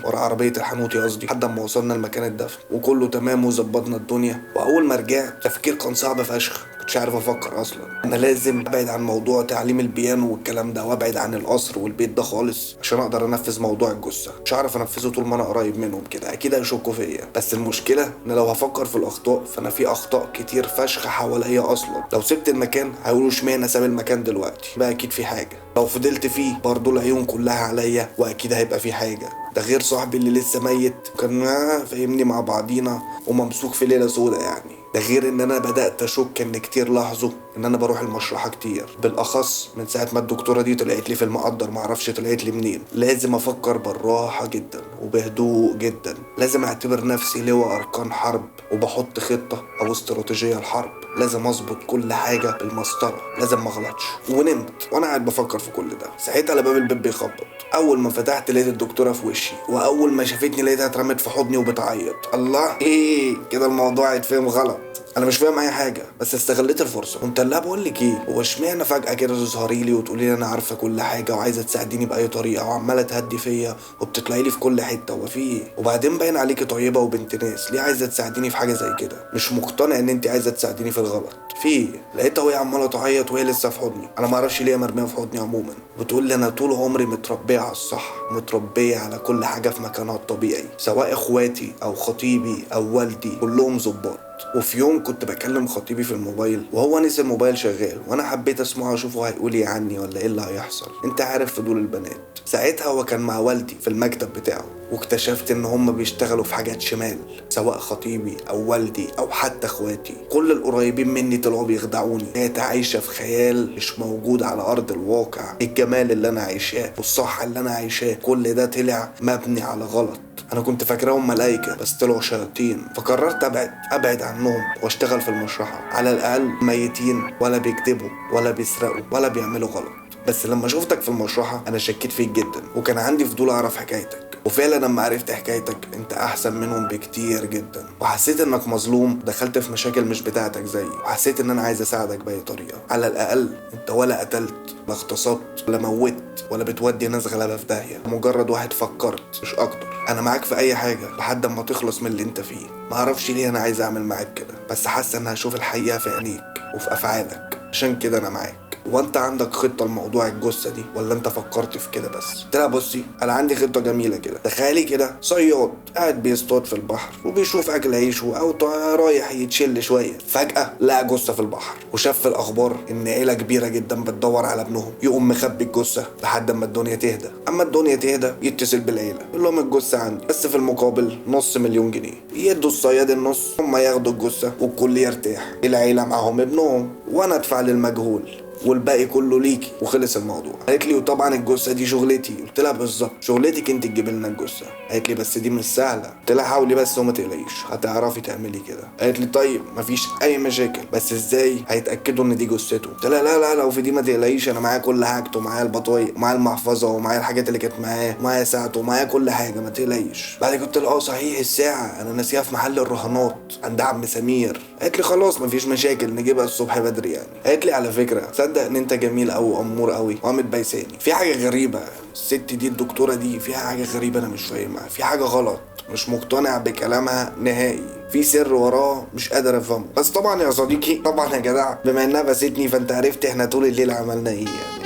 ورا عربيه الحنوتي قصدي، لحد ما وصلنا لمكان الدفن وكله تمام وظبطنا الدنيا. واول ما رجعت تفكير كان صعب فشخ، كنتش عارف افكر اصلا. انا لازم ابعد عن موضوع تعليم البيانو والكلام ده، وابعد عن القصر والبيت ده خالص عشان اقدر انفذ موضوع الجثه. مش هعرف انفذه طول ما انا قريب منهم كده، اكيد هيشكوا فيا. بس المشكله ان لو هفكر في الاخطاء فانا في اخطاء كتير فشخ حواليا اصلا. لو سبت المكان هيقولوا اشمعنى ساب المكان دلوقتي، بقى اكيد في حاجه. لو فضلت فيه برضو العيون كلها عليا واكيد هيبقى في حاجه. ده غير صاحبي اللي لسه ميت كان فاهمني مع بعضينا وممسوك في ليله سودا يعني. ده غير ان انا بدات اشك ان كتير لاحظوا ان انا بروح المشرحه كتير، بالاخص من ساعه ما الدكتوره دي طلعت لي في المقدر، معرفش طلعت لي منين. لازم افكر بالراحه جدا وبهدوء جدا، لازم اعتبر نفسي لواء اركان حرب وبحط خطه او استراتيجيه الحرب. لازم اظبط كل حاجه بالمسطره، لازم ما اغلطش. ونمت وانا قاعد بفكر في كل ده. ساعتها على باب البيت بيخبط. اول ما فتحت لقيت الدكتوره في وشي، واول ما شافتني لقيتها اترمت في حضني وبتعيط. الله، ايه كده الموضوع يتفهم غلط. انا مش فاهم اي حاجه بس استغليت الفرصه. قمت لها بقول لك ايه، هو اشمعنى فجاه كده تظهري لي وتقولي لي انا عارفه كل حاجه وعايزه تساعديني باي طريقه وعماله تهدي فيا وبتطلعي لي في كل حته، هو في ايه؟ وبعدين باين عليكي طيبه وبنت ناس، ليه عايزه تساعديني في حاجه زي كده؟ مش مقتنع ان انت عايزه تساعديني في الغلط. في ايه؟ لقيتها وهي عماله تعيط وهي لسه في حضني. انا ما اعرفش ليه مرميه في حضني عموما. بتقول لي انا طول عمري متربيه على الصح، متربيه على كل حاجه في مكانها الطبيعي، سواء اخواتي او خطيبي او والدي كلهم ظباط. وفي يوم كنت بكلم خطيبي في الموبايل وهو نسي الموبايل شغال، وانا حبيت اسمعه اشوفه هيقول ايه عني ولا ايه اللي هيحصل. انت عارف فضول البنات. ساعتها هو كان مع والدي في المكتب بتاعه، واكتشفت ان هم بيشتغلوا في حاجات شمال، سواء خطيبي او والدي او حتى اخواتي. كل القريبين مني طلعوا بيخدعوني، كانت عايشه في خيال مش موجود على ارض الواقع. الجمال اللي انا عايشاه والصح اللي انا عايشاه كل ده طلع مبني على غلط. انا كنت فاكراهم ملايكه بس طلعوا شياطين، فقررت ابعد عنهم واشتغل في المشرحه. على الاقل ميتين ولا بيكذبوا ولا بيسرقوا ولا بيعملوا غلط. بس لما شفتك في المشرحه انا شكيت فيك جدا، وكان عندي فضول اعرف حكايتك. وفعلا لما عرفت حكايتك انت احسن منهم بكتير جدا، وحسيت انك مظلوم، دخلت في مشاكل مش بتاعتك زيي، وحسيت ان انا عايز اساعدك باي طريقه. على الاقل انت ولا قتلت لا اغتصبت ولا موت ولا بتودي ناس غلابه في داهيه، مجرد واحد فكرت مش اكتر. انا معاك في اي حاجه لحد اما تخلص من اللي انت فيه. ما اعرفش ليه انا عايز اعمل معاك كده، بس حاسه ان هشوف الحقيقه في عينيك وفي افعالك، عشان كده انا معاك. وانت عندك خطه لموضوع الجثه دي ولا انت فكرت في كده بس؟ قلت لها بصي انا عندي خطه جميله كده. تخيلي كده صياد قاعد بيصطاد في البحر وبيشوف اكل عيشه او رايح يتشل شويه، فجاه لقى جثه في البحر، وشاف في الاخبار ان عيله كبيره جدا بتدور على ابنهم، يقوم مخبي الجثه لحد اما الدنيا تهدى. اما الدنيا تهدى يتصل بالعيله يقول لهم الجثه عندي، بس في المقابل نص مليون جنيه. يدوا الصياد النص، هم ياخدوا الجثه والكل يرتاح، العيله معاهم ابنهم وانا ادفع للمجهول والباقي كله ليكي، وخلص الموضوع. قالت لي وطبعا الجثه دي شغلتي. قلت لها بالظبط شغلتك انت تجيبي لنا الجثه. قالت لي بس دي مش سهله. قلت لها حاولي بس وما تقلقيش هتعرفي تعملي كده. قالت لي طيب مفيش اي مشاكل، بس ازاي هيتاكدوا ان دي جثته؟ قلت لها لا لو في دي ما تقلقيش، انا معايا كل حاجته، معايا البطايق ومعايا المحفظه ومعايا الحاجات اللي كانت معاه ومعايا ساعته ومعايا كل حاجه، ما تقلقيش. بعد كده قلت لها صحيح الساعه انا ناسيها في محل الرهانات عند عم سمير. قالت لي خلاص مفيش مشاكل نجيبها الصبح بدري يعني. قالت لي على فكره صدق ان انت جميل او امور قوي وقامت بايساني. في حاجه غريبه الست دي الدكتوره دي فيها حاجه غريبه انا مش فاهمها، في حاجه غلط، مش مقتنع بكلامها نهائي، في سر وراه مش قادر افهمه. بس طبعا يا صديقي طبعا يا جدع بما انها باستني فانت عرفت احنا طول الليل عملنا ايه يعني.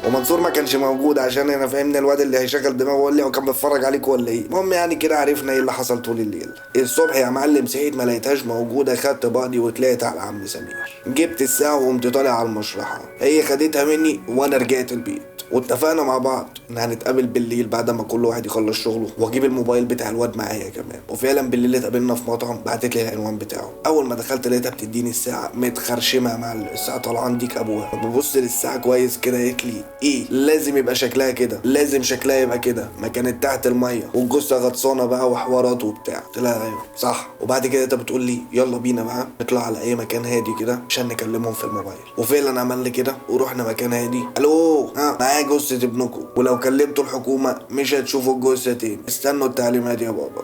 ومنصور ما كانش موجود عشان انا فاهمني الواد اللي هيشغل دماغه وقال لي هو كان بيتفرج عليك ولا ايه. المهم يعني كده عرفنا ايه اللي حصل طول الليل. الصبح يا معلم صحيت ما لقيتهاش موجوده، خدت بعضي وطلعت على عم سمير، جبت الساعه وقمت طالع على المشرحه، هي خدتها مني وانا رجعت البيت، واتفقنا مع بعض ان هنتقابل بالليل بعد ما كل واحد يخلص شغله، واجيب الموبايل بتاع الواد معايا كمان. وفعلا بالليل اتقابلنا في مطعم، بعتت لي العنوان بتاعه. اول ما دخلت لقيتها بتديني الساعه متخرشمه مع الساعه طالعه ديك ابوها. ببص للساعه كويس كده قالت لي ايه لازم يبقى شكلها كده، لازم شكلها يبقى كده، ما كانت تحت الميه والجثه غطسانه بقى وحوارات وبتاع. قلت لها ايوه صح. وبعد كده انت بتقول لي يلا بينا بقى نطلع على اي مكان هادي كده عشان نكلمهم في الموبايل. وفعلا عملنا كده ورحنا مكان هادي. الو معايا جثه ابنكم، ولو كلمتوا الحكومه مش هتشوفوا الجثه تاني، استنوا التعليمات يا بابا.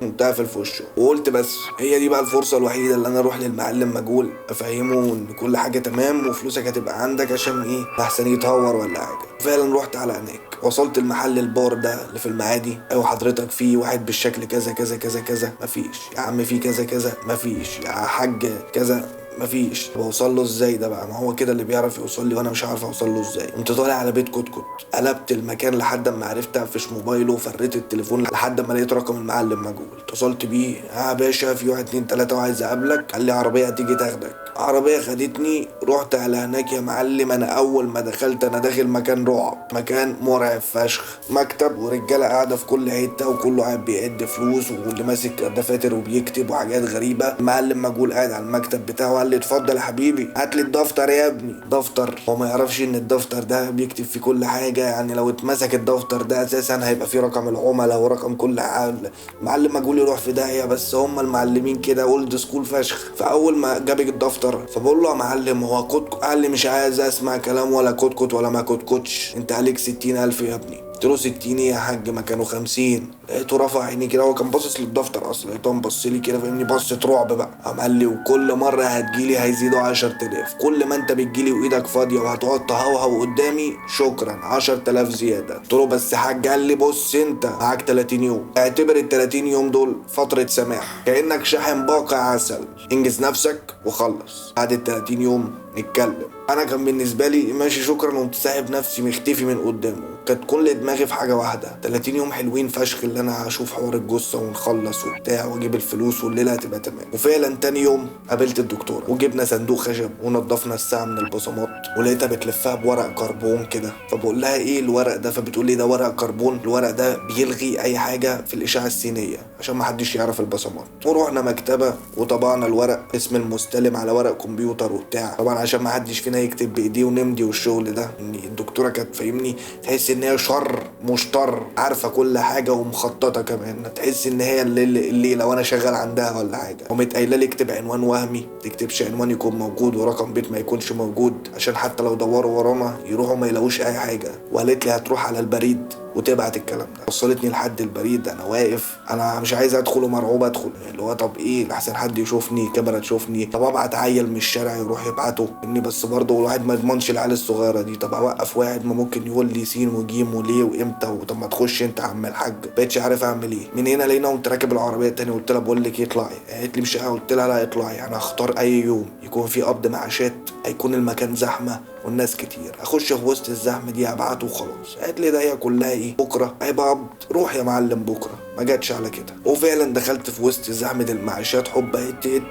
قمت في وشه وقلت بس هي دي بقى الفرصه الوحيده اللي انا اروح للمعلم مجهول افهمه ان كل حاجه تمام وفلوسك هتبقى عندك عشان ايه احسن يتهور ولا حاجه. فعلا رحت على هناك، وصلت المحل البار ده اللي في المعادي. ايوه حضرتك في واحد بالشكل كذا كذا كذا كذا؟ مفيش يا عم. في كذا كذا؟ مفيش يا حاج. كذا؟ مفيش. بوصل له ازاي ده بقى؟ ما هو كده اللي بيعرف يوصل لي وانا مش عارف اوصل له ازاي. قمت طالع على بيت كتكوت، قلبت المكان لحد ما عرفت اقفش موبايله، وفريت التليفون لحد ما لقيت رقم المعلم مجهول. اتصلت بيه يا باشا في 1 2 3 وعايز اقابلك. قال لي عربيه هتيجي تاخدك. عربيه خدتني، رحت على هناك يا معلم. انا اول ما دخلت انا داخل مكان رعب، مكان مرعب فشخ، مكتب ورجاله قاعده في كل حته وكله قاعد بيعد فلوس واللي ماسك دفاتر وبيكتب وحاجات غريبه. المعلم مجهول قاعد على المكتب بتاعه قال لي اتفضل يا حبيبي هات لي الدفتر يا ابني. دفتر؟ هو ما يعرفش ان الدفتر ده بيكتب فيه كل حاجه يعني، لو اتمسك الدفتر ده اساسا هيبقى فيه رقم العملاء ورقم كل حاجه. المعلم مجهول يروح في داهيه، بس هم المعلمين كده اولد سكول فشخ. فاول ما جاب الدفتر فبقول له يا معلم هو كتكوت؟ قال لي مش عايز اسمع كلام ولا كتكوت ولا ما كتكوتش، انت عليك 60,000 يا ابني. قلت له 60 ايه يا حاج ما كانوا 50. لقيته رفع عيني كده، هو كان باصص للدفتر اصلا، لقيته بص لي كده فاهمني بصة رعب بقى. قال لي وكل مره هتجيلي هيزيدوا 10,000، كل ما انت بتجيلي وايدك فاضيه وهتقعد تهوهو قدامي شكرا 10,000 زياده. قلت له بس حاج. قال لي بص انت معاك 30 يوم، اعتبر ال 30 يوم دول فتره سماح كانك شاحن باقه عسل، انجز نفسك وخلص بعد ال 30 يوم نتكلم. انا كان بالنسبه لي ماشي شكرا، وقمت ساحب نفسي مختفي من قدامه. كانت كل دماغي في حاجه واحده 30 يوم حلوين فشخ اللي انا هشوف حوار الجثه ونخلص وبتاع واجيب الفلوس والليله هتبقى تمام. وفعلا تاني يوم قابلت الدكتوره وجبنا صندوق خشب ونضفنا الساعه من البصمات، ولقيتها بتلفها بورق كربون كده. فبقول لها ايه الورق ده؟ فبتقول لي ده ورق كربون، الورق ده بيلغي اي حاجه في الاشعه السينيه عشان ما حدش يعرف البصمات. ورحنا مكتبه وطبعنا الورق اسم المستلم على ورق كمبيوتر وبتاع، طبعا عشان ما حدش فينا يكتب بايديه ونمضي والشغل ده. ان الدكتوره كانت فاهمني تحس ان هي شر مشتر، عارفه كل حاجه ومخططه كمان، تحس ان هي اللي لو انا شغال عندها ولا حاجه. قامت قايله لي اكتب عنوان وهمي، تكتبش عنوان يكون موجود ورقم بيت ما يكونش موجود عشان حتى لو دوروا ورانا يروحوا ما يلاقوش اي حاجه. وقالت لي هتروح على البريد وتبعت الكلام ده. وصلتني لحد البريد، انا واقف انا مش عايز ادخل ومرعوب ادخل، اللي هو طب ايه لحسن حد يشوفني، كاميرا تشوفني، طب ابعت عيل من الشارع يروح يبعته اني، بس برضه الواحد ما يضمنش العيال الصغيره دي. طب اوقف واحد ما ممكن يقول لي سين وجيم وليه وامتى، وطب ما تخش انت يا عم الحاج. بقتش عارف اعمل ايه. من هنا لقينا قمت راكب العربيه تاني، قلت لها بقول لك ايه اطلعي. قالت لي مش قلت لها لا اطلعي، انا هختار اي يوم يكون في قبض معاشات، هيكون المكان زحمه والناس كتير، اخش في وسط الزحمه دي ابعته وخلاص. قالت لي ده هي كلها ايه بكره هيبقى قبض، روح يا معلم بكره. ما جاتش على كده، وفعلا دخلت في وسط زحمه المعاشات، حب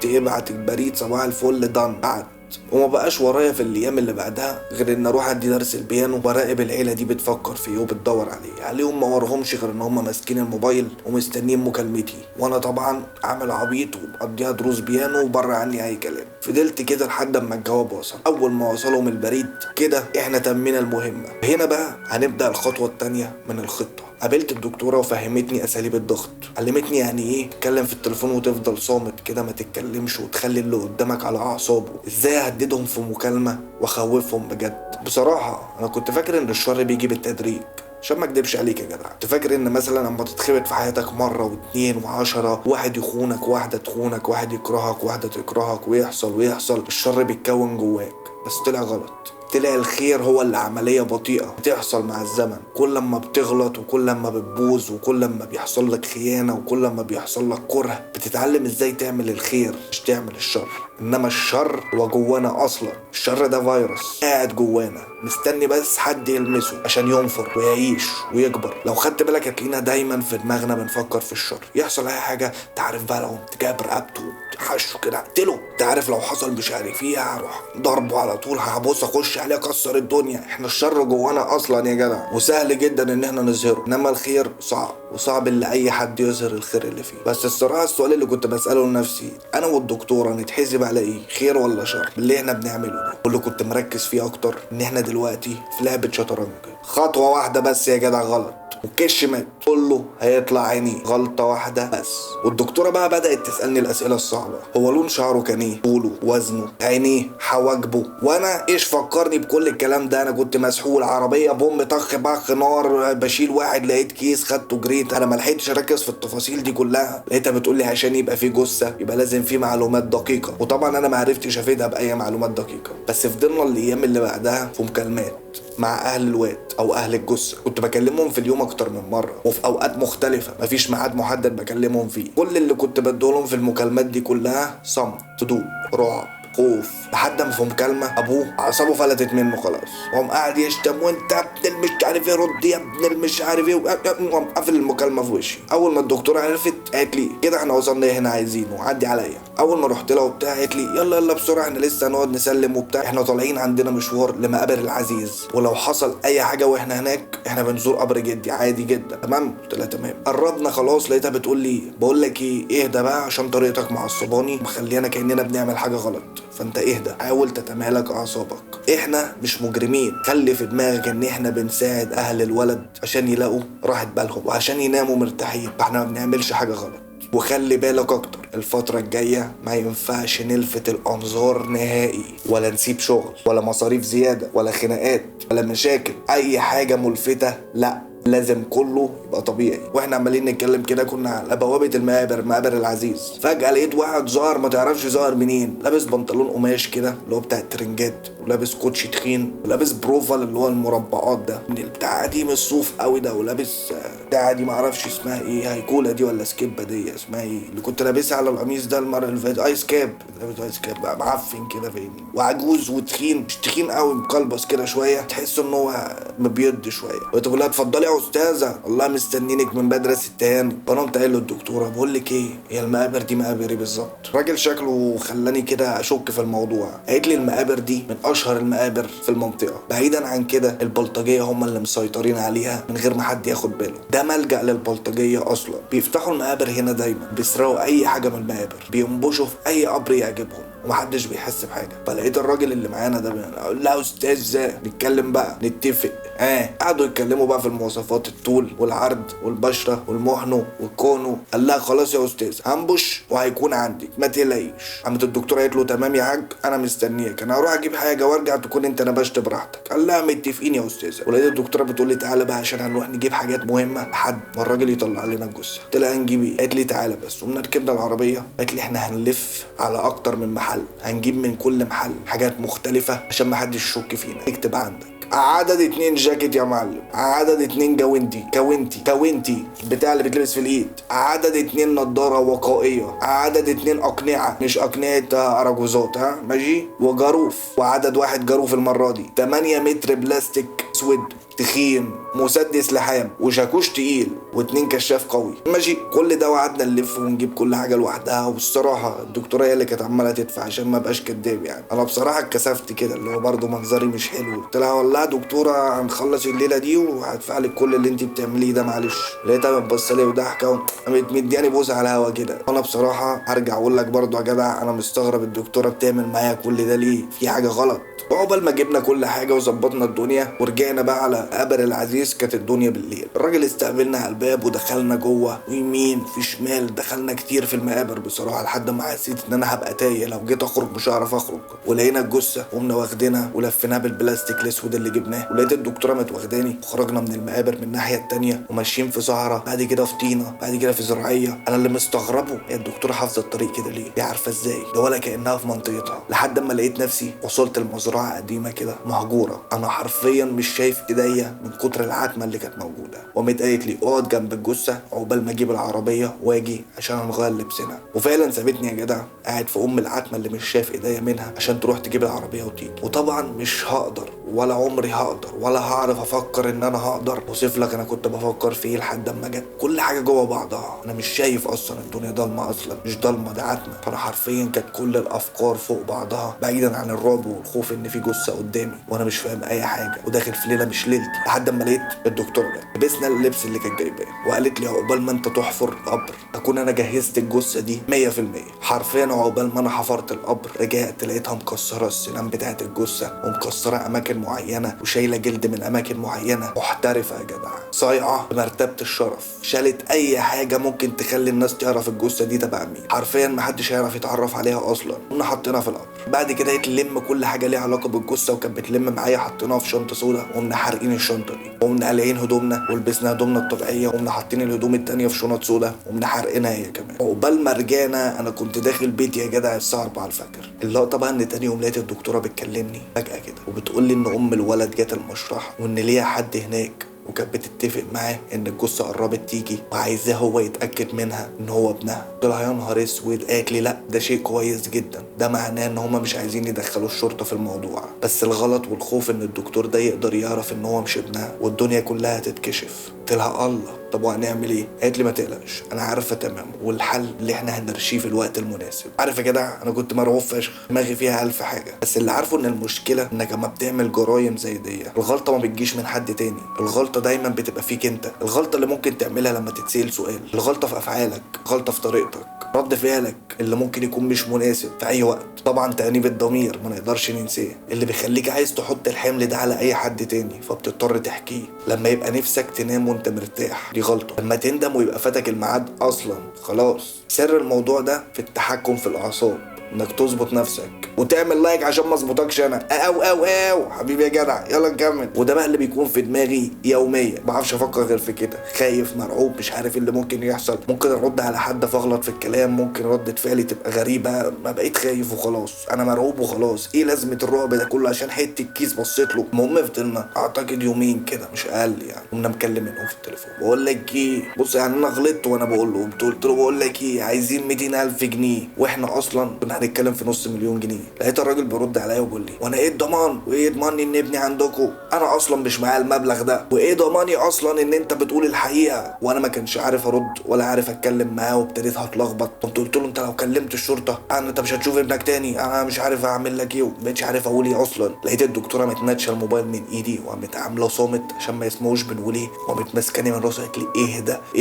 ابعت البريد صباح الفل دان قعد. وما بقاش ورايا في الايام اللي بعدها غير ان اروح ادي درس البيانو وراقب العيله دي بتفكر في ايه وبتدور عليهم ما وراهمش غير ان هم ماسكين الموبايل ومستنيين مكالمتي، وانا طبعا عامل عبيط ومقضيها دروس بيانو وبره عني اي كلام. فضلت كده لحد اما الجواب وصل. اول ما وصلهم البريد كده احنا تمينا المهمه. هنا بقى هنبدا الخطوه الثانيه من الخطه. قابلت الدكتوره وفهمتني اساليب الضغط، علمتني يعني ايه تتكلم في التليفون وتفضل صامت كده ما تتكلمش وتخلي اللي قدامك على اعصابه، ازاي اهددهم في مكالمه واخوفهم بجد. بصراحه انا كنت فاكر ان الشر بيجي بالتدريج، عشان ما اكدبش عليك يا جدع. كنت فاكر ان مثلا لما تتخبط في حياتك مره واتنين وعشرة، واحد يخونك واحده تخونك، واحد يكرهك واحده تكرهك، ويحصل الشر بيتكون جواك. بس طلع غلط. طلع الخير هو اللي عملية بطيئة بتحصل مع الزمن. كل ما بتغلط وكل ما بتبوظ وكل ما بيحصل لك خيانة وكل ما بيحصل لك كره، بتتعلم ازاي تعمل الخير مش تعمل الشر. انما الشر هو جوانا اصلا. الشر ده فيروس قاعد جوانا مستني بس حد يلمسه عشان ينفر ويعيش ويكبر. لو خدت بالك هتلاقينا دايما في دماغنا بنفكر في الشر. يحصل اي حاجة تعرف بقى، لو تجاب رقبته حشه كده اقتله، تعرف لو حصل مش عارف ايه هروح ضربه على طول، هبص اخش عليه اكسر الدنيا. احنا الشر جوانا اصلا يا جدع، وسهل جدا ان احنا نظهره. انما الخير صعب، وصعب اللي اي حد يظهر الخير اللي فيه. بس الصراحه السؤال اللي كنت بساله لنفسي انا والدكتوره، نتحسب على ايه، خير ولا شر اللي احنا بنعمله ده؟ واللي كنت مركز فيه اكتر ان احنا دلوقتي في لعبه شطرنج، خطوه واحده بس يا جدع غلط وكش مات كله هيطلع عيني. غلطة واحدة بس. والدكتورة بقى بدأت تسألني الأسئلة الصعبة. هو لون شعره كان ايه؟ طوله، وزنه، عينيه، حواجبه. وانا ايش فكرني بكل الكلام ده؟ انا كنت مسحول. عربية بوم طخ بخ نار، بشيل واحد لقيت كيس خدته جريت. انا ملحقتش اركز في التفاصيل دي كلها. لقيتها بتقولي عشان يبقى في جثة يبقى لازم في معلومات دقيقة، وطبعا انا معرفتش افيدها بأي معلومات دقيقة. بس فضلنا الايام اللي بعدها في مكالمات مع اهل الواد او اهل الجثه. كنت بكلمهم في اليوم اكتر من مره وفي اوقات مختلفه، مفيش ميعاد محدد بكلمهم فيه. كل اللي كنت بديهولهم في المكالمات دي كلها صمت، هدوء، رعب، خوف. لحد ما في مكالمه ابوه اعصابه فلتت منه خلاص، وقام قاعد يشتم وانت ابن المش عارف ايه، رد يا ابن المش عارف ايه، وقام قافل المكالمه في وشي. اول ما الدكتوره عرفت قالت لي كده احنا وصلنا هنا عايزينه، عدي عليا. اول ما رحت لها وبتاع قالت لي يلا يلا بسرعه احنا لسه هنقعد نسلم وبتاع، احنا طالعين عندنا مشوار لمقابر العزيز، ولو حصل اي حاجه واحنا هناك احنا بنزور قبر جدي عادي جدا. تمام؟ قلت لها تمام. قربنا خلاص لقيتها بتقول لي بقول لك ايه، اهدى بقى عشان طريقتك معصباني مخلينا كاننا بنعمل حاجه غلط، فانت اهدى، حاول تتمالك اعصابك. احنا مش مجرمين، خلي في دماغك ان احنا بنساعد اهل الولد عشان يلاقوا راحه بالهم وعشان يناموا مرتاحين، فاحنا ما بنعملش حاجه غلط. وخلي بالك اكتر الفترة الجاية ما ينفعش نلفت الانظار نهائي، ولا نسيب شغل ولا مصاريف زيادة ولا خناقات ولا مشاكل. اي حاجة ملفتة لا، لازم كله يبقى طبيعي. واحنا عمالين نتكلم كده كنا على بوابة مقابر العزيز، فجأة لقيت واحد ظاهر ما تعرفش ظاهر منين، لابس بنطلون قماش كده اللي هو بتاع الترنجات، ولابس كوتشي تخين، ولابس بروفال اللي هو المربعات ده من البتاع دي من الصوف قوي ده، ولابس بتاع دي معرفش اسمها ايه، هيكولا دي ولا سكيبه دي اسمها ايه اللي كنت لابسها على القميص ده المره اللي فاتت، ايس كاب. لابس ايس كاب بقى معفن كده فاهمني، وعجوز وتخين، مش تخين قوي مقلبص كده شويه، تحس ان هو مبيض شويه. وتقول لها اتفضلي يا استاذه والله مستنينك من بدري الستان. فانا قمت قايل للدكتوره بقول لك ايه، هي المقابر دي مقابر ايه بالظبط؟ الراجل شكله خلاني كده اشك في الموضوع. قالت لي المقابر دي من اشهر المقابر في المنطقه، بعيدا عن كده البلطجيه هم اللي مسيطرين عليها من غير ما حد ياخد باله. ده ملجأ للبلطجيه اصلا، بيفتحوا المقابر هنا دايما، بيسرقوا اي حاجه من المقابر، بينبشوا في اي قبر يعجبهم. ومحدش بيحس بحاجه. فلقيت الراجل اللي معانا ده اقول له يا استاذ نتكلم بقى نتفق. قعدوا يتكلموا بقى في المواصفات، الطول والعرض والبشره والمحنو والكونو. قال لها خلاص يا استاذ هنبش وهيكون عندك ما تقلقيش. قامت الدكتوره قالت له تمام يا حاج انا مستنيك، انا هروح اجيب حاجه وارجع تكون انت نبشت براحتك. قال لها متفقين يا استاذه. ولقيت الدكتوره بتقول لي تعالى بقى عشان هنروح نجيب حاجات مهمه لحد ما الراجل يطلع لنا الجثه. قلت لها هنجيب ايه؟ قالت لي تعالى بس. قمنا ركبنا العربيه، قالت لي احنا هنلف على اكتر من محل، هنجيب من كل محل حاجات مختلفه عشان ما حدش يشك فينا. اكتب عندك عدد 2 جاكيت يا معلم، عدد 2 كوينتي بتاع اللي بتلبس في الايد، عدد 2 نضاره وقائيه، عدد 2 اقنعه مش اقنعه اراجوزات ماشي، وجاروف، وعدد 1 جاروف المره دي، 8 متر بلاستيك اسود تخين، مسدس لحام، وشاكوش تقيل، و2 كشاف قوي ماشي. كل ده وقعدنا نلف ونجيب كل حاجه لوحدها. والصراحه الدكتوره هي اللي كانت عماله تدفع عشان ما ابقاش كداب يعني. انا بصراحه اتكسفت كده اللي هو برضه منظري مش حلو. قلت لها والله يا دكتوره هنخلص الليله دي وهدفع لك كل اللي انت بتعمليه ده معلش. لقيتها بتبص لي وضحكه وقامت مدياني بوسه على الهوا كده. انا بصراحه هرجع اقول لك برضه يا جدع انا مستغرب الدكتوره بتعمل معايا كل ده ليه؟ في حاجه غلط. وعقبال ما جبنا كل حاجه وظبطنا الدنيا ورجعنا بقى على قبر العزيز كانت الدنيا بالليل. الراجل استقبلنا على الباب ودخلنا جوه ويمين في شمال، دخلنا كتير في المقابر بصراحه لحد ما حسيت ان انا هبقى تايه، لو جيت اخرج مش هعرف اخرج. ولقينا الجثه قمنا واخدينها ولفيناها بالبلاستيك الاسود اللي جبناه، ولقيت الدكتوره متواخداني وخرجنا من المقابر من الناحيه التانيه وماشيين في صحراء، بعد كده في طينه، بعد كده في زراعيه. انا اللي مستغربه هي الدكتوره حافظه الطريق كده ليه؟ دي عارفه ازاي؟ ده ولا كانها في منطقتها. لحد اما لقيت نفسي وصلت المزرعه قديمه كده مهجوره، انا حرفيا مش شايف ايديا من كتر العتمه اللي كانت موجوده. وقامت قالت لي اقعد جنب الجثه عقبال ما اجيب العربيه واجي عشان نغير لبسنا. وفعلا سابتني يا جدع قاعد في العتمه اللي مش شايف ايديا منها عشان تروح تجيب العربيه وتيجي. وطبعا مش هقدر ولا عمري هقدر ولا هعرف افكر ان انا هقدر اوصف لك انا كنت بفكر في ايه لحد اما جت كل حاجه جوه بعضها. انا مش شايف اصلا الدنيا ضلمه، اصلا مش ضلمه ده عتمه. فانا حرفيا كانت كل الافكار فوق بعضها بعيدا عن الرعب والخوف ان في جثه قدامي وانا مش فاهم اي حاجه وداخل في ليله مش ليلتي. لحد اما لقيت الدكتوره لبسنا اللبس اللي كانت جايباه وقالت لي عقبال ما انت تحفر قبر اكون انا جهزت الجثه دي 100%. حرفيا عقبال ما انا حفرت القبر رجعت لقيتها مكسره السنان بتاعت الجثه ومكسره اماكن معينه وشايله جلد من اماكن معينه. محترفه يا جدع، صايعه بمرتبه الشرف، شالت اي حاجه ممكن تخلي الناس تعرف الجثه دي تبع مين. حرفيا محدش هيعرف يتعرف عليها اصلا. كنا حاطينها في القبر، بعد كده تلم كل حاجه ليها علاقه بالجثه وكانت بتلم معايا، حطيناها في شنطه سودا وقمنا حارقين الشنطه دي وقمنا قالعين هدومنا ولبسنا هدومنا الطبيعيه وقمنا حاطين الهدوم التانيه في شنط سودا وقمنا حارقينها هي كمان. عقبال ما رجعنا انا كنت داخل بيتي يا جدع الساعه 4 الفجر. اللقطه بقى ان تاني يوم لقيت الدكتوره بتكلمني فجاه كده وبتقول لي ان ام الولد جت المشرحه وان ليها حد هناك وكانت بتتفق معاه ان الجثه قربت تيجي وعايزاه هو يتاكد منها ان هو ابنها. قلت لها يا نهار اسود. قالت لي لا ده شيء كويس جدا، ده معناه ان هما مش عايزين يدخلوا الشرطه في الموضوع، بس الغلط والخوف ان الدكتور ده يقدر يعرف ان هو مش ابنها والدنيا كلها تتكشف. قلت لها الله طب وهنعمل ايه؟ قالت لي ما تقلقش انا عارفه تمام والحل اللي احنا هنرشيه في الوقت المناسب. عارف يا جدع انا كنت مرعوب فشخ، دماغي فيها الف حاجه، بس اللي عارفه ان المشكله انك لما بتعمل جرايم زي دي الغلطه ما بتجيش من حد تاني، الغلطه دايما بتبقى فيك انت. الغلطه اللي ممكن تعملها لما تتسال سؤال، الغلطه في افعالك، غلطه في طريقتك، رد فعلك اللي ممكن يكون مش مناسب في اي وقت. طبعا تأنيب الضمير ما نقدرش ننساه اللي بيخليك عايز تحط الحمل ده على اي حد تاني فبتضطر تحكيه. لما يبقى نفسك تنام وانت مرتاح دي غلطه، لما تندم ويبقى فاتك الميعاد اصلا خلاص. سر الموضوع ده في التحكم في الاعصاب، انك تظبط نفسك وتعمل لايك عشان ما اظبطكش انا. او حبيبي يا جدع يلا نكمل. وده بقى اللي بيكون في دماغي يوميا، ما بعرفش افكر غير في كده، خايف مرعوب مش عارف اللي ممكن يحصل، ممكن ارد على حد فاغلط في الكلام، ممكن ردة فعلي تبقى غريبه، ما بقيت خايف وخلاص انا مرعوب وخلاص. ايه لازمه الرعب ده كله عشان حته كيس بصيت له؟ المهم فضلنا اعتقد يومين كده مش اقل يعني، قمنا مكلمينهم في التليفون بقول لك ايه بص يعني انا غلطت وانا بقول له، قلت له بقول لك ايه عايزين 200,000 جنيه واحنا اصلا كنا هنتكلم في نص مليون جنيه. لقيت الراجل بيرد عليا وبيقول لي وانا ايه الضمان وايه ضماني ان ابني عندكم؟ انا اصلا مش معايا المبلغ ده، وايه ضماني اصلا ان انت بتقول الحقيقه؟ وانا ما كانش عارف ارد ولا عارف اتكلم معاه وابتديت هتلخبط. قلت له انت لو كلمت الشرطه انت مش هتشوف ابنك تاني، انا مش عارف اعمل لك ايه ومبقتش عارف اقول ايه اصلا. لقيت الدكتوره متناتشه الموبايل من ايدي وقامت عامله صامت عشان ما يسمعوش بنقول ايه، وقامت ماسكاني من راسي قالت لي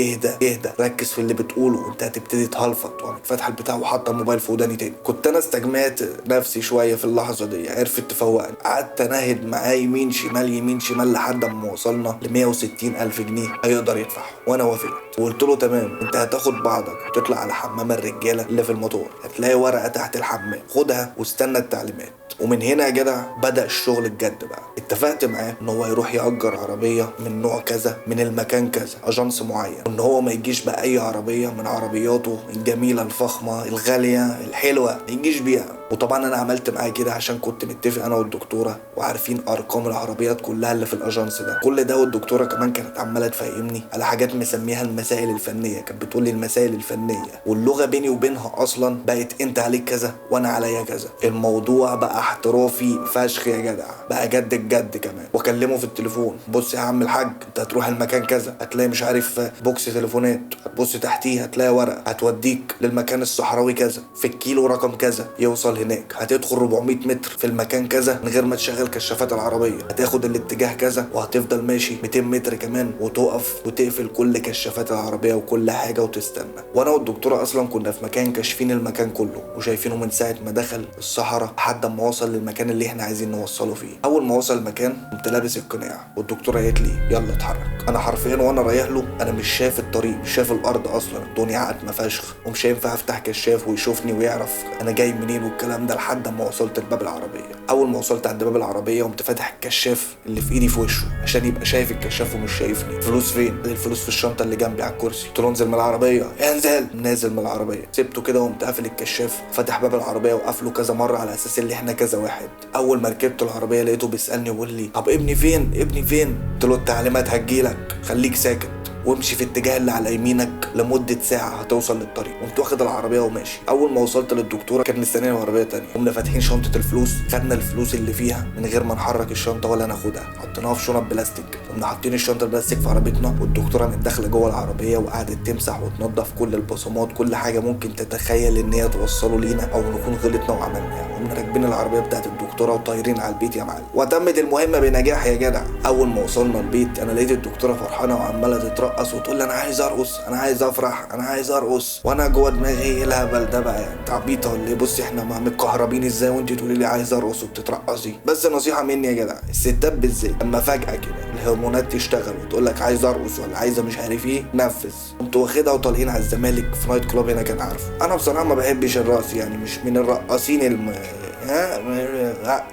اهدى ركز في اللي بتقوله وانت هتبتدي تهلفط، وقامت فاتحه البتاع وحاطه الموبايل في وداني تاني. كنت انا استجمعت نفسي شويه في اللحظه دي، عرفت تفوقني. قعدت انهد معاه يمين شمال يمين شمال لحد ما وصلنا ل 160,000 جنيه هيقدر يدفعهم، وانا وافقت وقلت له تمام، انت هتاخد بعضك وتطلع على حمام الرجاله اللي في الموتور، هتلاقي ورقه تحت الحمام، خدها واستنى التعليمات. ومن هنا يا جدع بدأ الشغل الجد بقى. اتفقت معاه ان هو يروح يأجر عربية من نوع كذا من المكان كذا، اجانس معين، وان هو ما يجيش بأي عربية من عربياته الجميلة الفخمة الغالية الحلوة، ما يجيش بيها. وطبعا انا عملت معاه كده عشان كنت متفق انا والدكتورة وعارفين ارقام العربيات كلها اللي في الاجانس ده. كل ده والدكتورة كمان كانت عمالة تفهمني على حاجات مسميها المسائل الفنية، كانت بتقول لي المسائل الفنية، واللغة بيني وبينها اصلا بقت انت عليك كذا وانا عليا كذا. الموضوع بقى احترافي فشخ يا جدع، بقى جد الجد كمان. واكلمه في التليفون، بص يا عم الحاج انت هتروح المكان كذا، هتلاقي مش عارف بوكس تليفونات، هتبص تحتيه هتلاقي ورقه هتوديك للمكان الصحراوي كذا في الكيلو رقم كذا، يوصل هناك هتدخل 400 متر في المكان كذا من غير ما تشغل كشافات العربيه، هتاخد الاتجاه كذا وهتفضل ماشي 200 متر كمان وتقف وتقفل كل كشافات العربيه وكل حاجه وتستنى. وانا والدكتوره اصلا كنا في مكان كاشفين المكان كله وشايفينه من ساعه ما دخل الصحراء لحد ما وصل للمكان اللي احنا عايزين نوصله فيه. اول ما وصل المكان كنت لابس القناع والدكتوره قالت لي يلا اتحرك. انا حرفيا وانا رايح له انا مش شايف الطريق، مش شايف الارض اصلا، الدنيا عتمه فشخ ومش هينفع افتح كشاف ويشوفني ويعرف انا جاي منين والكلام ده، لحد ما وصلت لباب العربيه. اول ما وصلت عند باب العربيه قمت فاتح الكشاف اللي في ايدي في وشه عشان يبقى شايف الكشاف ومش شايفني. فلوس فين؟ الفلوس في الشنطه اللي جنبي على الكرسي. قلت له انزل من العربيه. انزل. نازل من العربيه، سبته كده وقمت قافل الكشاف، فتح باب العربيه وقفله كذا مره على اساس ان احنا كذا واحد. اول ما ركبت العربيه لقيته بيسالني ويقول لي طب ابني فين؟ ابني فين؟ قلت له التعليمات هتجيلك، خليك ساكت وامشي في الاتجاه اللي على يمينك لمده ساعه هتوصل للطريق. قمت واخد العربيه وماشي. اول ما وصلت للدكتوره كانت مستنيه عربيه تانية، قمنا فاتحين شنطه الفلوس، خدنا الفلوس اللي فيها من غير ما نحرك الشنطه ولا ناخدها، حطيناها في شنط بلاستيك. قمنا حاطين الشنطه البلاستيك في عربيتنا والدكتوره كانت داخله جوه العربيه وقعدت تمسح وتنظف كل البصمات، كل حاجه ممكن تتخيل ان هي توصله لينا او نكون غلطنا وعملناها. قمنا راكبين العربيه بتاعت الدكتوره وطايرين على البيت يا معلم. وتمت المهمه بنجاح يا جدع. اول ما وصلنا البيت انا لقيت الدكتوره فرحانه وعماله تترقص وتقول لي انا عايز ارقص، انا عايز افرح، انا عايز ارقص. وانا جوه دماغي ايه الهبل ده بقى، انت عبيطه ولا ايه؟ بصي احنا متكهربين ازاي وانت تقولي لي عايز ارقص وبتترقصي؟ بس نصيحه مني يا جدع، الستات بالذات لما فجاه كده الهرمونات تشتغل وتقول لك عايز ارقص ولا عايزه مش عارف ايه، نفذ. قمت واخدها وطالعين على الزمالك في نايت كلوب هنا كان عارفه. انا بصراحه ما بحبش الرقص، يعني مش من الرقاصين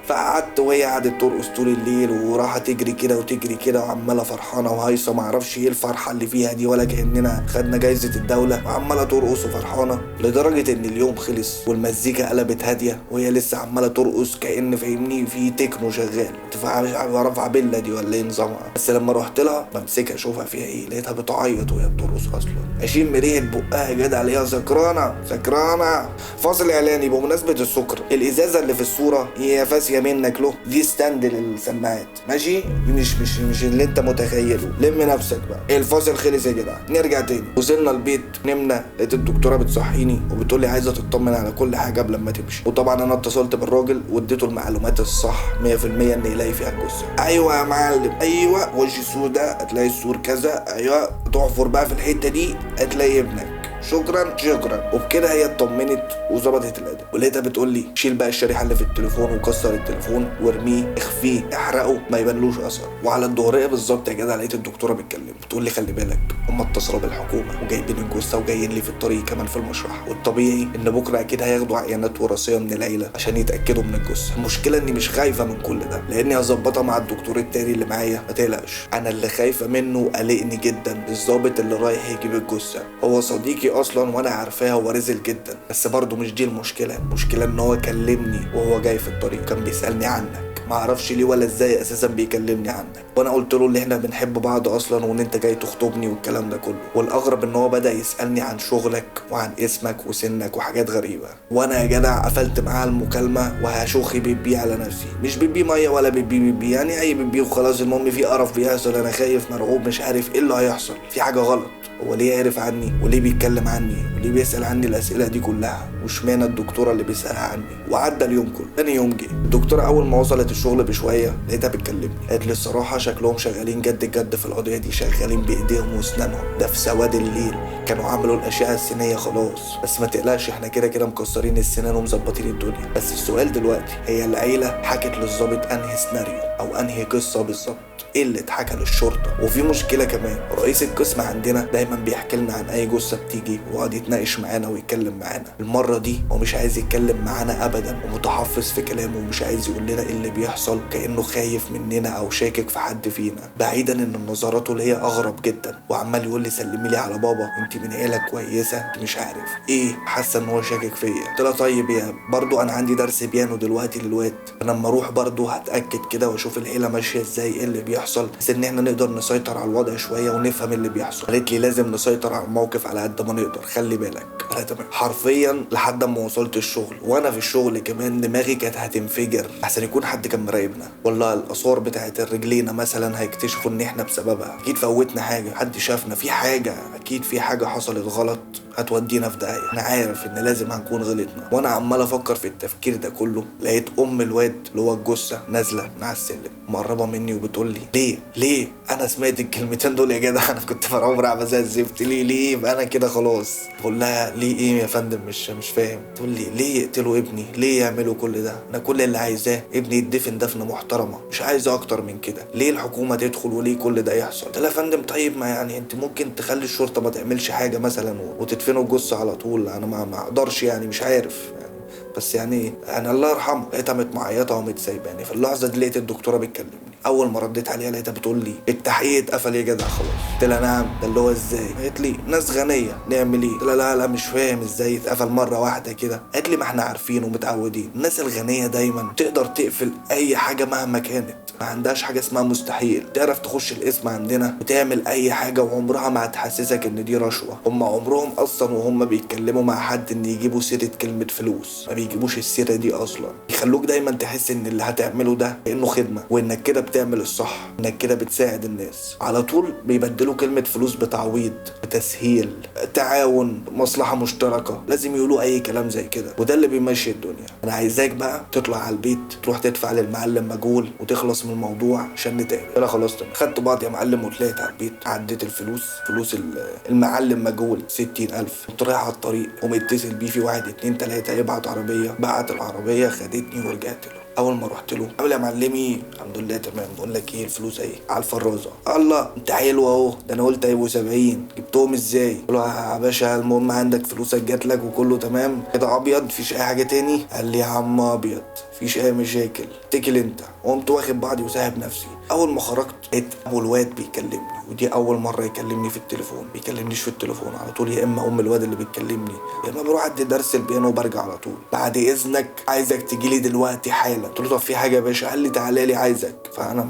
فقعدت وهي قعدت ترقص طول الليل وراحه تجري كده وتجري كده وعماله فرحانه وهايصه، ما اعرفش ايه الفرحه اللي فيها دي ولا كاننا خدنا جايزه الدوله، وعماله ترقص وفرحانه لدرجه ان اليوم خلص والمزيكا قلبت هاديه وهي لسه عماله ترقص كأن فاهمني في تكنو شغال. مش رافعه بيلا دي ولا ايه نظامها؟ بس لما رحت لها بمسكها اشوفها فيها ايه، لقيتها بتعيط وهي بترقص اصلا. اشم ريحه بقها يا جدع عليها سكرانه سكرانه. فاصل اعلاني. بمناسبه السكر، الازازه اللي في الصوره هي فاسيه منك له، دي ستاند للسماعات ماشي، مش اللي انت متخيله. لم نفسك بقى. الفاصل خلص يا جدع، نرجع تاني. وصلنا البيت نمنا، لقيت الدكتوره بتصحيني وبتقول لي عايزه تطمن على كل حاجه قبل ما تمشي. وطبعا انا اتصلت بالراجل واديته المعلومات الصح 100% ان يلاقي فيها الجثه. ايوه يا معلم، ايوه وجه السودا هتلاقي السور كذا، ايوه تحفر بقى في الحته دي هتلاقي ابنك، شكرا شكرا. وبكده هي اطمنت وظبطت الاداء. ولقيتها بتقول لي شيل بقى الشريحه اللي في التليفون وكسر التليفون وارميه، اخفيه، احرقه، ما يبانلوش اثر. وعلى الظهريه بالظبط يا جدع لقيت الدكتوره بتكلم بتقول لي خلي بالك هم اتصلوا بالحكومه وجايبين الجثه وجايين لي في الطريق كمان في المشرحه، والطبيعي ان بكره اكيد هياخدوا عينات وراثيه من العيله عشان يتاكدوا من الجثه. المشكله اني مش خايفه من كل ده لاني هظبطها مع الدكتور التاني اللي معايا، ما تقلقش. انا اللي خايفه منه وقلقني جدا الظابط اللي رايح يجيب الجثه، هو صديقي اصلا وانا عارفاها ورزل جدا، بس برضه مش دي المشكله. المشكله ان هو كلمني وهو جاي في الطريق كان بيسالني عنك، ما اعرفش ليه ولا ازاي اساسا بيكلمني عنك، وانا قلت له ان احنا بنحب بعض اصلا وان انت جاي تخطبني والكلام ده كله. والاغرب ان هو بدا يسالني عن شغلك وعن اسمك وسنك وحاجات غريبه. وانا يا جدع قفلت معاه المكالمه وهشوخي بيبي على نفسي، مش بيبي ميه ولا بيبي يعني اي بيبي وخلاص. المهم في قرف بيحصل، انا خايف مرعوب مش عارف ايه اللي هيحصل، في حاجه غلط. هو ليه عرف عني وليه بيتكلم عني وليه بيسال عني الاسئله دي كلها؟ وشمانة الدكتوره اللي بيسالها عني. وعدى اليوم كله. تاني يوم جه الدكتوره، اول ما وصلت الشغل بشويه لقيتها بتكلمني. قالت لي الصراحه شكلهم شغالين جد جد في القضيه دي، شغالين بايديهم واسنانهم، ده في سواد الليل كانوا عملوا الاشعه السينيه خلاص. بس ما تقلقش احنا كده كده مكسرين السنان ومظبطين الدنيا. بس السؤال دلوقتي، هي العيله حكت للظابط انهي سيناريو او انهي قصه بالظبط؟ ايه اللي اتحكى للشرطه؟ وفي مشكله كمان، رئيس القسم عندنا دايما بيحكي لنا عن اي جثه بتيجي ويقعد يتناقش معانا ويتكلم معانا. المره دي هو مش عايز يتكلم معانا ابدا، ومتحفظ في كلامه ومش عايز يقول لنا ايه اللي بيحصل، كانه خايف مننا او شاكك في حد فينا. بعيدا ان نظراته اللي هي اغرب جدا، وعمال يقول لي سلمي لي على بابا، انت من عيله كويسه، انت مش عارف ايه، حاسه ان هو شاكك فيا. قلت لها طيب يا برضو انا عندي درس بيانو دلوقتي للواد، انا لما اروح برضو هتاكد كده واشوف العيله ماشيه ازاي، ايه اللي بيحصل، بس ان احنا نقدر نسيطر على الوضع شويه ونفهم اللي بيحصل. قالت لي لازم نسيطر على الموقف على قد ما نقدر، خلي بالك. قلت لها تمام. حرفيا لحد ما وصلت الشغل، وانا في الشغل كمان دماغي كانت هتنفجر، احسن يكون حد كان مراقبنا، والله الاثار بتاعت الرجلينا مثلا هيكتشفوا ان احنا بسببها، اكيد فوتنا حاجه، حد شافنا في حاجه، اكيد في حاجه حصلت غلط هتودينا في داهيه. انا عارف ان لازم هنكون غلطنا. وانا عمال افكر في التفكير ده كله، لقيت ام الواد اللي هو الجثه نازله من على السلم مقربه مني وبتقول لي ليه انا سمعت الكلمتين دول يا جدع، انا كنت مرعوب رعبه زي الزفت. ليه يبقى انا كده خلاص؟ بقول لها ليه ايه يا فندم، مش فاهم. تقول لي ليه يقتلوا ابني، ليه يعملوا كل ده، انا كل اللي عايزاه ابني يدفن دفنه محترمه، مش عايزه اكتر من كده، ليه الحكومه تدخل وليه كل ده يحصل؟ قلت لها يا فندم طيب ما يعني انت ممكن تخلي الشرطه ما تعملش حاجه مثلا وتدفنوا الجثه على طول، انا ما اقدرش يعني، مش عارف يعني، بس يعني الله يرحمه. لقيتها متمعيطه ومتسايباني. في اللحظه دي لقيت الدكتوره بتكلمني، اول ما رديت عليها لقيتها بتقول لي التحقيق اتقفل يا جدع خلاص. قلت لها نعم، ده اللي هو ازاي؟ قالت لي ناس غنيه نعمل ايه؟ قلت لها لا مش فاهم ازاي اتقفل مره واحده كده. قالت لي ما احنا عارفين ومتعودين، الناس الغنيه دايما تقدر تقفل اي حاجه مهما كانت، ما عندهاش حاجه اسمها مستحيل، تعرف تخش القسم عندنا وتعمل اي حاجه وعمرها ما هتحسسك ان دي رشوه. هم عمرهم اصلا وهم بيتكلموا مع حد ان يجيبوا سيره كلمه فلوس، ما بيجيبوش السيره دي اصلا، يخلوك دايما تحس ان اللي هتعمله ده كانه خدمه، وانك كده بتعمل الصح، انك كده بتساعد الناس. على طول بيبدلوا كلمه فلوس بتعويض، بتسهيل، تعاون، مصلحه مشتركه، لازم يقولوا اي كلام زي كده، وده اللي بيمشي الدنيا. انا عايزاك بقى تطلع على البيت، تروح تدفع للمعلم مجهول وتخلص من الموضوع عشان نتقابل. قلت لها خلاص تمام. خدت بعض يا معلم وطلعت على البيت، عديت فلوس المعلم مجهول 60,000. كنت رايح على الطريق ومتصل بيه في 1 2 3 يبعت عربيه، بعت العربيه خدتني ورجعت له. اول ما رحت له قال يا معلمي الحمد لله تمام، بقول لك ايه الفلوس اهي على الفرازه. الله انت حلو اهو، ده انا قلت هيبقوا 70 جبتهم ازاي؟ قلت له يا باشا المهم عندك فلوسك جات لك وكله تمام كده ابيض، مفيش اي حاجه تاني؟ قال لي يا عم ابيض مفيش اي مشاكل، اتكل انت. وقمت واخد بعضي وساحب نفسي. اول ما خرجت لقيت ابو الواد بيكلمني، ودي اول مره يكلمني في التليفون. بيكلمنيش في التليفون على طول، يا اما ام الواد اللي بتكلمني، يا اما بروح ادي درس البيانو وبرجع على طول. بعد اذنك عايزك تجيلي دلوقتي حالا. قلت له طب في حاجه يا باشا؟ قال لي تعالى لي عايزك. فانا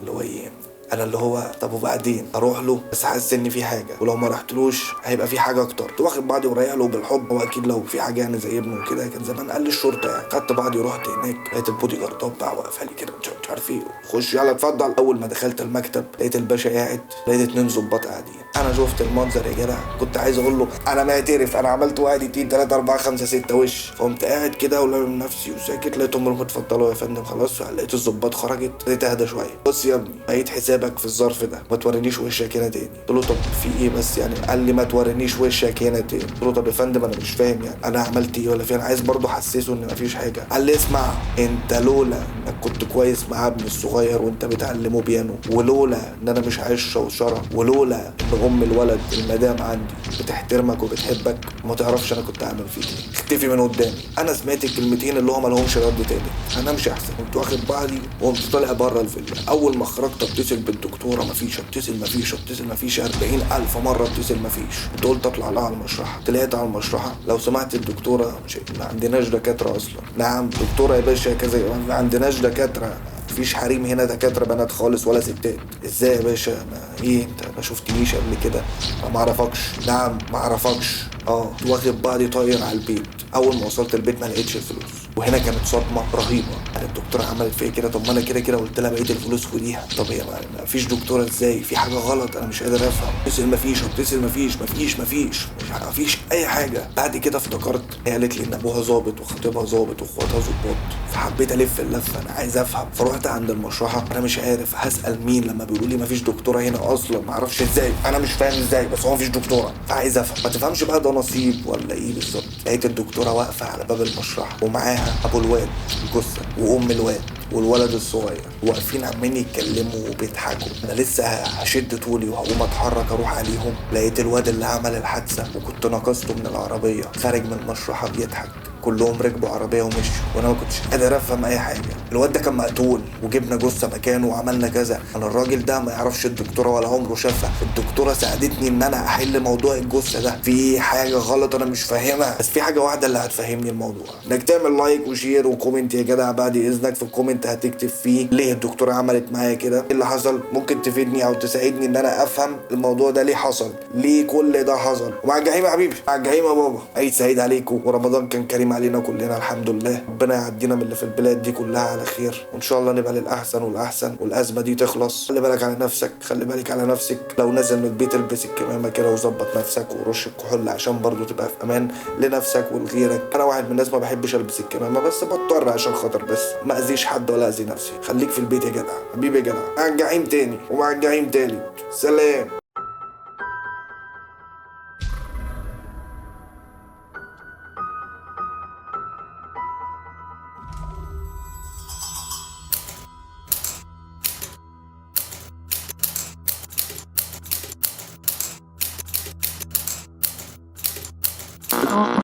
اللي هو ايه، انا اللي هو طب وبعدين اروح له، بس حاسس ان في حاجه، ولو ما رحتلوش هيبقى في حاجه اكتر. كنت واخد بعضي ورايح له بالحب، هو اكيد لو في حاجه يعني زي ابنه وكده كان زمان قال للشرطه يعني. خدت بعضي ورحت هناك، لقيت البودي جارد بتاع واقف لي كده مش عارف ايه، خش يلا اتفضل. اول ما دخلت المكتب لقيت الباشا قاعد، لقيت 2 ظباط قاعدين. انا شفت المنظر يا جدع، كنت عايز اقول له انا معترف انا عملت 1 2 3 4 5 6 وش. فقمت قاعد كده ولامم نفسي وساكت. لقيتهم قالوا اتفضلوا يا فندم خلاص. لقيت الظباط خرجت، لقيت اهدى شويه. بص يا ابني بقيت حسابك في الظرف ده، ما تورينيش وشك هنا تاني. قلت له طب في ايه بس يعني؟ قال لي ما تورينيش وشك هنا تاني. قلت له طب يا فندم انا مش فاهم يعني انا عملت ايه ولا في، انا عايز برضه احسسه ان مفيش حاجه. قال لي اسمع، انت لولا انك كنت كويس مع ابني الصغير وانت بتعلمه بيانو، ولولا ان انا مش عايش شوشره، ولولا ان ام الولد المدام عندي بتحترمك وبتحبك، ما تعرفش انا كنت هعمل فيك ايه. اختفي من قدامي. انا سمعت الكلمتين اللي هو ما لهمش رد تاني، انا مش احسن. كنت واخد بعضي وقمت طالع بره الفيلا. اول ما خرجت اتصل بالدكتوره، مفيش، اتصل مفيش 40,000 مره اتصل مفيش. كنت قلت اطلع لها على المشرحه. طلعت على المشرحه، لو سمعت الدكتوره مش ما عندناش دكاتره اصلا. نعم دكتوره يا باشا كذا، ما عندناش دكاتره، مفيش حريم هنا دكاتره بنات خالص ولا ستات. ازاي يا باشا؟ ايه انت ما شفتنيش قبل كده؟ ما اعرفكش. نعم ما اعرفكش. واخد بعضي طاير على البيت. اول ما وصلت البيت ما لقيتش الفلوس، وهنا كانت صدمه رهيبه. يعني الدكتوره عملت فيا كده، طب ما انا كده قلت لها بقيت الفلوس خديها. طب هي ما فيش دكتوره ازاي؟ في حاجه غلط انا مش قادر افهم. اتصل ما فيش، اتصل ما فيش اي حاجه. بعد كده افتكرت هي قالت لي ان ابوها ظابط وخطيبها ظابط واخواتها ظباط، فحبيت الف اللفه، انا عايز افهم. فروحت عند المشرحه، انا مش عارف هسال مين لما بيقولوا لي ما فيش دكتوره هنا اصلا. ما اعرفش ازاي، انا مش فاهم ازاي، بس هو ما فيش دكتوره، فعايز افهم. ما تفهمش بقى ده نصيب ولا ايه بالظبط. لقيت الدكتوره واقفه على باب المشرحه ومعاها ابو الواد الجثه وام الواد والولد الصغير، واقفين عمالين يتكلموا وبيضحكوا. انا لسه هشد طولي وهقوم اتحرك اروح عليهم، لقيت الواد اللي عمل الحادثه وكنت نقصته من العربيه خارج من المشرحه بيضحك. كلهم ركبوا عربيه ومشوا، وانا ما كنتش قادر افهم اي حاجه. الواد ده كان مقتول وجبنا جثه مكانه وعملنا كذا. انا الراجل ده ما يعرفش الدكتوره ولا عمره شافها. الدكتوره ساعدتني ان انا احل موضوع الجثه ده. في حاجه غلط انا مش فاهمها، بس في حاجه واحده اللي هتفهمني الموضوع. انك تعمل لايك وشير وكومنت يا جدع. بعد اذنك في الكومنت هتكتب فيه ليه الدكتوره عملت معايا كده، ايه اللي حصل. ممكن تفيدني او تساعدني ان انا افهم الموضوع ده ليه حصل، ليه كل ده حصل. ومع الجحيم يا حبيبي، مع الجحيم يا بابا. عيد سعيد عليكم، ورمضان كان كريم علينا كلنا الحمد لله. ربنا يعدينا من اللي في البلاد دي كلها على خير، وان شاء الله نبقى للاحسن والاحسن، والازمه دي تخلص. خلي بالك على نفسك، خلي بالك على نفسك. لو نازل من البيت البس الكمامه كده وظبط نفسك ورش الكحول عشان برضو تبقى في امان لنفسك ولغيرك. انا واحد من الناس ما بحبش البس الكمامه، بس بضطر عشان خاطر بس ما اذيش حد ولا اذي نفسي. خليك في البيت يا جدع، حبيبي يا جدع. مع الجحيم تاني ومع الجحيم تالت. سلام.